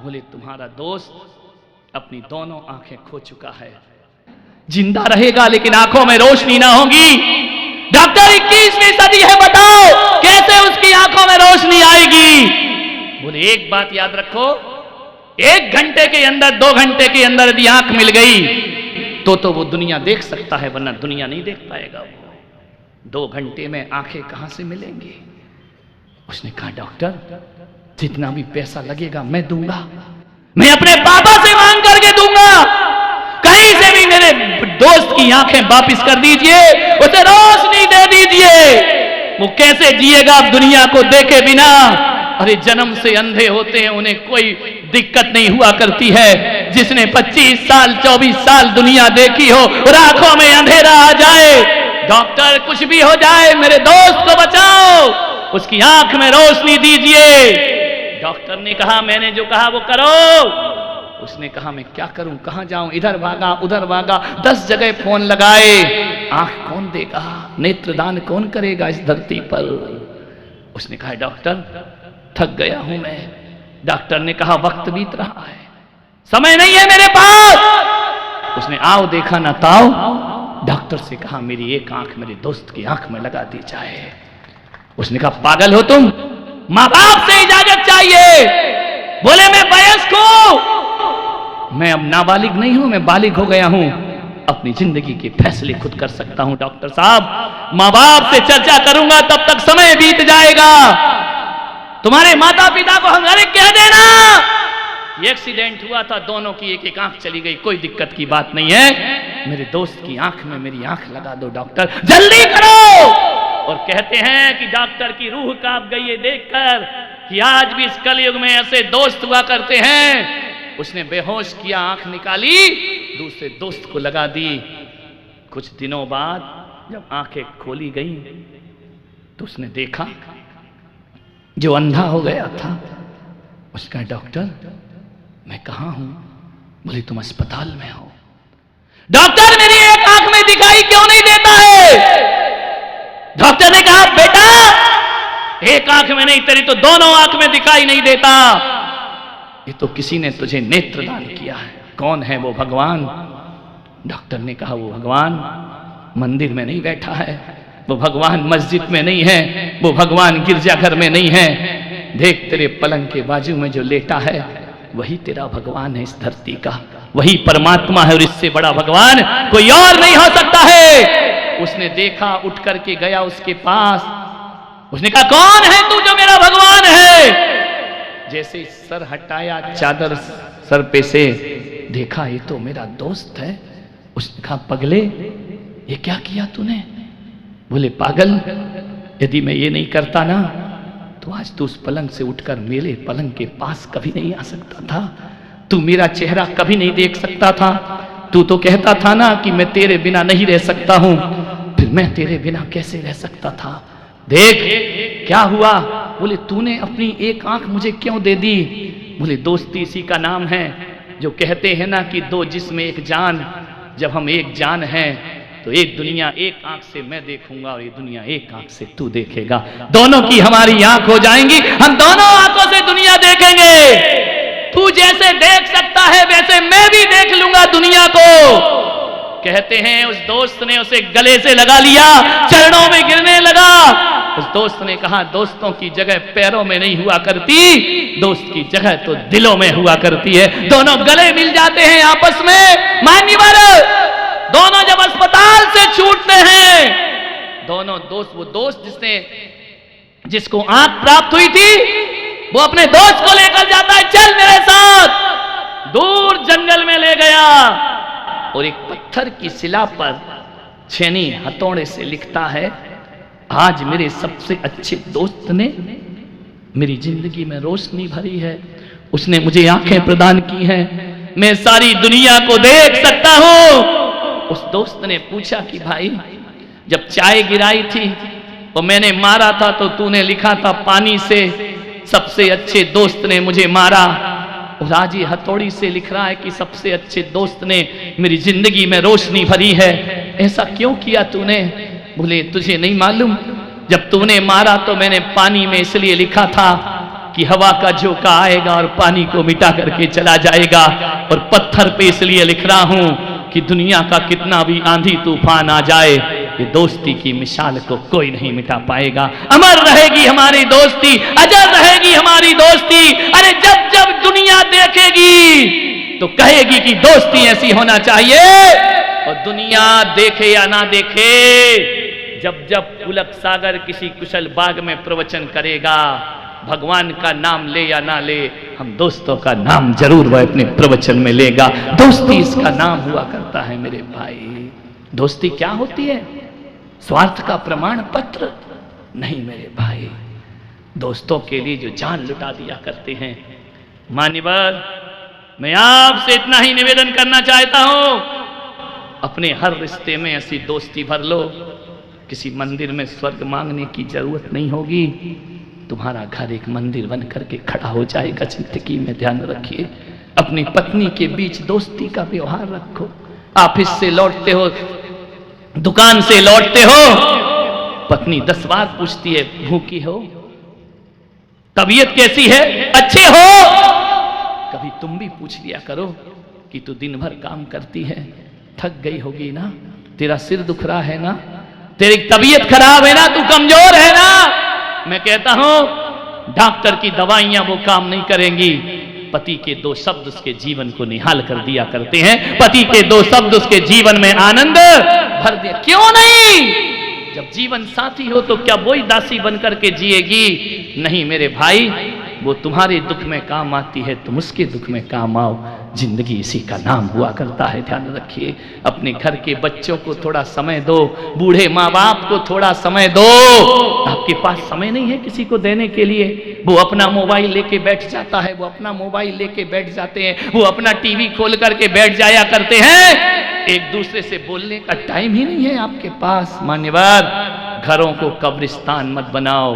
[SPEAKER 1] बोले तुम्हारा दोस्त अपनी दोनों आंखें खो चुका है, जिंदा रहेगा लेकिन आंखों में रोशनी ना होगी। डॉक्टर 21वीं सदी है, बताओ कैसे उसकी आंखों में रोशनी आएगी? बोले एक बात याद रखो, 1 घंटे के अंदर 2 घंटे के अंदर यदि आंख मिल गई तो वो दुनिया देख सकता है, वरना दुनिया नहीं देख पाएगा। वो 2 घंटे में आंखें कहां से मिलेंगी? उसने कहा डॉक्टर जितना भी पैसा लगेगा मैं दूंगा, मैं अपने पापा से मांग करके दूंगा, कहीं से भी मेरे दोस्त की आंखें वापस कर दीजिए, उसे रोशनी दे दीजिए। वो कैसे जिएगा अब दुनिया को देखे बिना? अरे जन्म से अंधे होते हैं, उन्हें कोई दिक्कत नहीं हुआ करती है। जिसने 25 साल 24 साल दुनिया देखी हो और आंखों में अंधेरा आ जाए, डॉक्टर कुछ भी हो जाए मेरे दोस्त को बचाओ, उसकी आंख में रोशनी दीजिए। डॉक्टर ने कहा मैंने जो कहा वो करो। उसने कहा मैं क्या करूं, कहां जाऊं, इधर भागा उधर भागा, 10 जगह फोन लगाए, आंख कौन देगा, नेत्रदान कौन करेगा इस धरती पर? उसने कहा डॉक्टर थक गया हूं मैं। डॉक्टर ने कहा वक्त बीत रहा है, समय नहीं है मेरे पास। उसने आओ देखा ना ताओ। डॉक्टर से कहा मेरी एक आंख मेरे दोस्त की आंख में लगा दी जाए। उसने कहा पागल हो तुम, मां बाप से इजाजत चाहिए। बोले मैं वयस्क हूं, मैं अब नाबालिग नहीं हूं, मैं बालिग हो गया हूं, अपनी जिंदगी के फैसले खुद कर सकता हूं। डॉक्टर साहब मां बाप से चर्चा करूंगा तब तक समय बीत जाएगा। तुम्हारे माता पिता को हम अरे कह देना ये एक्सीडेंट हुआ था, दोनों की एक एक आंख चली गई, कोई दिक्कत की बात नहीं है, मेरे दोस्त की आंख में मेरी आंख लगा दो डॉक्टर, जल्दी करो। और कहते हैं कि डॉक्टर की रूह कांप गई है देखकर कि आज भी इस कलयुग में ऐसे दोस्त हुआ करते हैं। उसने बेहोश किया, आंख निकाली, दूसरे दोस्त को लगा दी। कुछ दिनों बाद जब आंखें खोली गई तो उसने देखा जो अंधा हो गया था। उसका डॉक्टर मैं कहां हूं? बोले तुम अस्पताल में हो। डॉक्टर मेरी एक आंख में दिखाई क्यों नहीं देता है? डॉक्टर ने कहा बेटा एक आंख में नहीं, तेरी तो दोनों आंख में दिखाई नहीं देता। ये तो किसी ने तुझे नेत्रदान किया है। कौन है वो भगवान? डॉक्टर ने कहा वो भगवान मंदिर में नहीं बैठा है, वो भगवान मस्जिद में नहीं है, वो भगवान गिरजाघर में नहीं है। देख तेरे पलंग के बाजू में जो लेटा है वही तेरा भगवान है इस धरती का, वही परमात्मा है और इससे बड़ा भगवान कोई और नहीं हो सकता है। उसने देखा, उठ करके गया उसके पास। उसने कहा कौन है तू जो मेरा भगवान है? जैसे सर हटाया चादर सर पे से, देखा ये तो मेरा दोस्त है। उसने कहा पगले ये क्या किया तूने? बोले पागल यदि मैं ये नहीं करता ना तो आज तू उस पलंग से उठकर मेरे पलंग के पास कभी नहीं आ सकता था, तू मेरा चेहरा कभी नहीं देख सकता था। तू तो कहता था ना कि मैं तेरे बिना नहीं रह सकता हूं, फिर मैं तेरे बिना कैसे रह सकता था? देख क्या हुआ। बोले तूने अपनी एक आंख मुझे क्यों दे दी? बोले दोस्ती इसी का नाम है, जो कहते हैं ना कि 2 जिस्म एक जान। जब हम एक जान हैं तो एक दुनिया एक आंख से मैं देखूंगा और ये दुनिया एक आंख से तू देखेगा। दोनों की हमारी आंख हो जाएंगी, हम दोनों आंखों से दुनिया देखेंगे। तू जैसे देख सकता है वैसे मैं भी देख लूंगा दुनिया को। कहते हैं उस दोस्त ने उसे गले से लगा लिया, चरणों में गिरने लगा। उस दोस्त ने कहा दोस्तों की जगह पैरों में नहीं हुआ करती, दोस्त की जगह तो दिलों में हुआ करती है। दोनों गले मिल जाते हैं आपस में। मान्यवर दोनों जब अस्पताल से छूटते हैं, दोनों दोस्त, वो दोस्त जिसको आंख प्राप्त हुई थी वो अपने दोस्त को लेकर जाता है, चल मेरे साथ। दूर जंगल में ले गया और एक पत्थर की शिला पर छेनी हथौड़े से लिखता है आज मेरे सबसे अच्छे दोस्त ने मेरी जिंदगी में रोशनी भरी है। उसने मुझे आंखें प्रदान की हैं, मैं सारी दुनिया को देख सकता हूं। उस दोस्त ने पूछा कि भाई जब चाय गिराई थी और मैंने मारा था तो तूने लिखा था पानी से सबसे अच्छे दोस्त ने मुझे मारा, और आज ये हथौड़ी से लिख रहा है कि सबसे अच्छे दोस्त ने मेरी जिंदगी में रोशनी भरी है। ऐसा क्यों किया तूने? बोले तुझे नहीं मालूम, जब तूने मारा तो मैंने पानी में इसलिए लिखा था कि हवा का झोंका आएगा और पानी को मिटा करके चला जाएगा, और पत्थर पे इसलिए लिख रहा हूं कि दुनिया का कितना भी आंधी तूफान आ जाए, ये दोस्ती की मिसाल को कोई नहीं मिटा पाएगा। अमर रहेगी हमारी दोस्ती, अजर रहेगी हमारी दोस्ती। अरे जब जब दुनिया देखेगी तो कहेगी कि दोस्ती ऐसी होना चाहिए, और दुनिया देखे या ना देखे, जब जब पुलक सागर किसी कुशल बाग में प्रवचन करेगा, भगवान का नाम ले या ना ले, हम दोस्तों का नाम जरूर वह अपने प्रवचन में लेगा। दोस्ती इसका नाम हुआ करता है मेरे भाई। दोस्ती क्या होती है? स्वार्थ का प्रमाण पत्र नहीं मेरे भाई। दोस्तों के लिए जो जान लुटा दिया करते हैं। मान्यवर, मैं आपसे इतना ही निवेदन करना चाहता हूं, अपने हर रिश्ते में ऐसी दोस्ती भर लो, किसी मंदिर में स्वर्ग मांगने की जरूरत नहीं होगी। तुम्हारा घर एक मंदिर बन करके खड़ा हो जाएगा। जिंदगी में ध्यान रखिए, अपनी पत्नी के बीच दोस्ती का व्यवहार रखो। ऑफिस से लौटते हो, दुकान से लौटते हो, पत्नी 10 बार पूछती है भूखी हो, तबीयत कैसी है, अच्छे हो? कभी तुम भी पूछ लिया करो कि तू दिन भर काम करती है, थक गई होगी ना, तेरा सिर दुख रहा है ना, तेरी तबीयत खराब है ना, तू कमजोर है ना। मैं कहता हूं डॉक्टर की दवाइयां वो काम नहीं करेंगी। पति के 2 शब्द उसके जीवन को निहाल कर दिया करते हैं। पति के 2 शब्द उसके जीवन में आनंद भर दे। क्यों नहीं? जब जीवन साथी हो तो क्या वही दासी बन करके जिएगी? नहीं मेरे भाई, वो तुम्हारे दुख में काम आती है, तुम उसके दुख में काम आओ। जिंदगी इसी का नाम हुआ करता है। ध्यान रखिए, अपने घर के बच्चों को थोड़ा समय दो, बूढ़े माँ बाप को थोड़ा समय दो। आपके पास समय नहीं है किसी को देने के लिए, वो अपना मोबाइल लेके बैठ जाता है, वो अपना मोबाइल लेके बैठ जाते हैं, वो अपना टीवी खोल करके बैठ जाया करते हैं। एक दूसरे से बोलने का टाइम ही नहीं है आपके पास। मान्यवर, घरों को कब्रिस्तान मत बनाओ,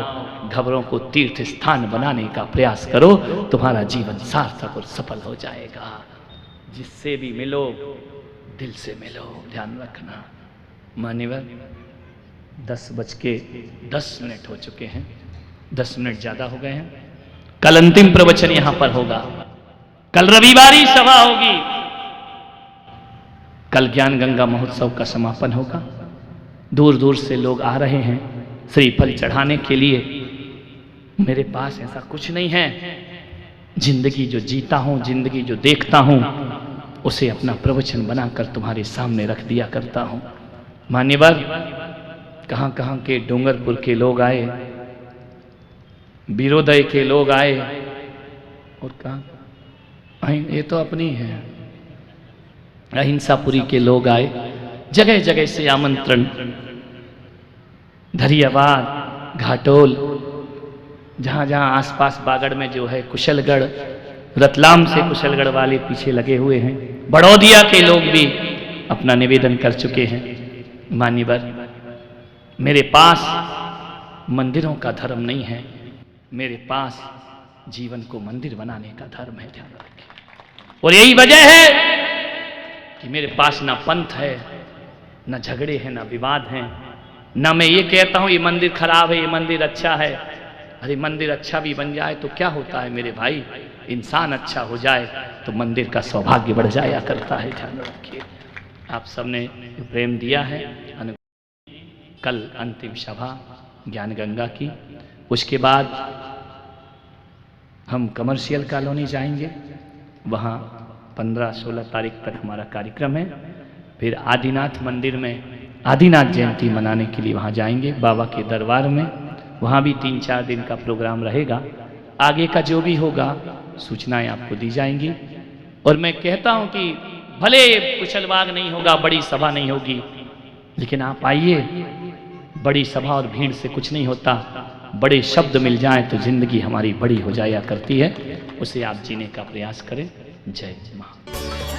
[SPEAKER 1] घरों को तीर्थ स्थान बनाने का प्रयास करो, तुम्हारा जीवन सार्थक और सफल हो जाएगा। जिससे भी मिलो दिल से मिलो। ध्यान रखना। मान्यवर, 10:10 हो चुके हैं, 10 मिनट ज्यादा हो गए हैं। कल अंतिम प्रवचन यहां पर होगा, कल रविवारी सभा होगी, कल ज्ञान गंगा महोत्सव का समापन होगा। दूर दूर से लोग आ रहे हैं श्रीफल चढ़ाने के लिए। मेरे पास ऐसा कुछ नहीं है। जिंदगी जो जीता हूं, जिंदगी जो देखता हूं, उसे अपना प्रवचन बनाकर तुम्हारे सामने रख दिया करता हूं। मान्यवर, कहां कहां के डूंगरपुर के लोग आए, बीरोदय के लोग आए, और कहां, ये तो अपनी है, अहिंसापुरी के लोग आए। जगह जगह से आमंत्रण, धरियावाद, घाटोल, जहां जहां आसपास बागड़ में जो है कुशलगढ़, रतलाम से कुशलगढ़ वाले पीछे लगे हुए हैं। बड़ौदिया के लोग भी अपना निवेदन कर चुके हैं। मान्यवर, मेरे पास मंदिरों का धर्म नहीं है, मेरे पास जीवन को मंदिर बनाने का धर्म है। ध्यान रखें। और यही वजह है कि मेरे पास ना पंथ है, ना झगड़े हैं, ना विवाद हैं, ना मैं ये कहता हूं ये मंदिर खराब है, ये मंदिर अच्छा है। अरे मंदिर अच्छा भी बन जाए तो क्या होता है मेरे भाई, इंसान अच्छा हो जाए तो मंदिर का सौभाग्य बढ़ जाया करता है। ध्यान रखिए। आप सबने प्रेम दिया है। कल अंतिम सभा ज्ञान गंगा की, उसके बाद हम कमर्शियल कॉलोनी जाएंगे, वहाँ 15-16 तारीख तक हमारा कार्यक्रम है। फिर आदिनाथ मंदिर में आदिनाथ जयंती मनाने के लिए वहाँ जाएंगे, बाबा के दरबार में, वहाँ भी 3-4 दिन का प्रोग्राम रहेगा। आगे का जो भी होगा सूचनाएं आपको दी जाएंगी। और मैं कहता हूँ कि भले कुशलबाग नहीं होगा, बड़ी सभा नहीं होगी, लेकिन आप आइए। बड़ी सभा और भीड़ से कुछ नहीं होता, बड़े शब्द मिल जाएं तो जिंदगी हमारी बड़ी हो जाया करती है। उसे आप जीने का प्रयास करें। जय मां।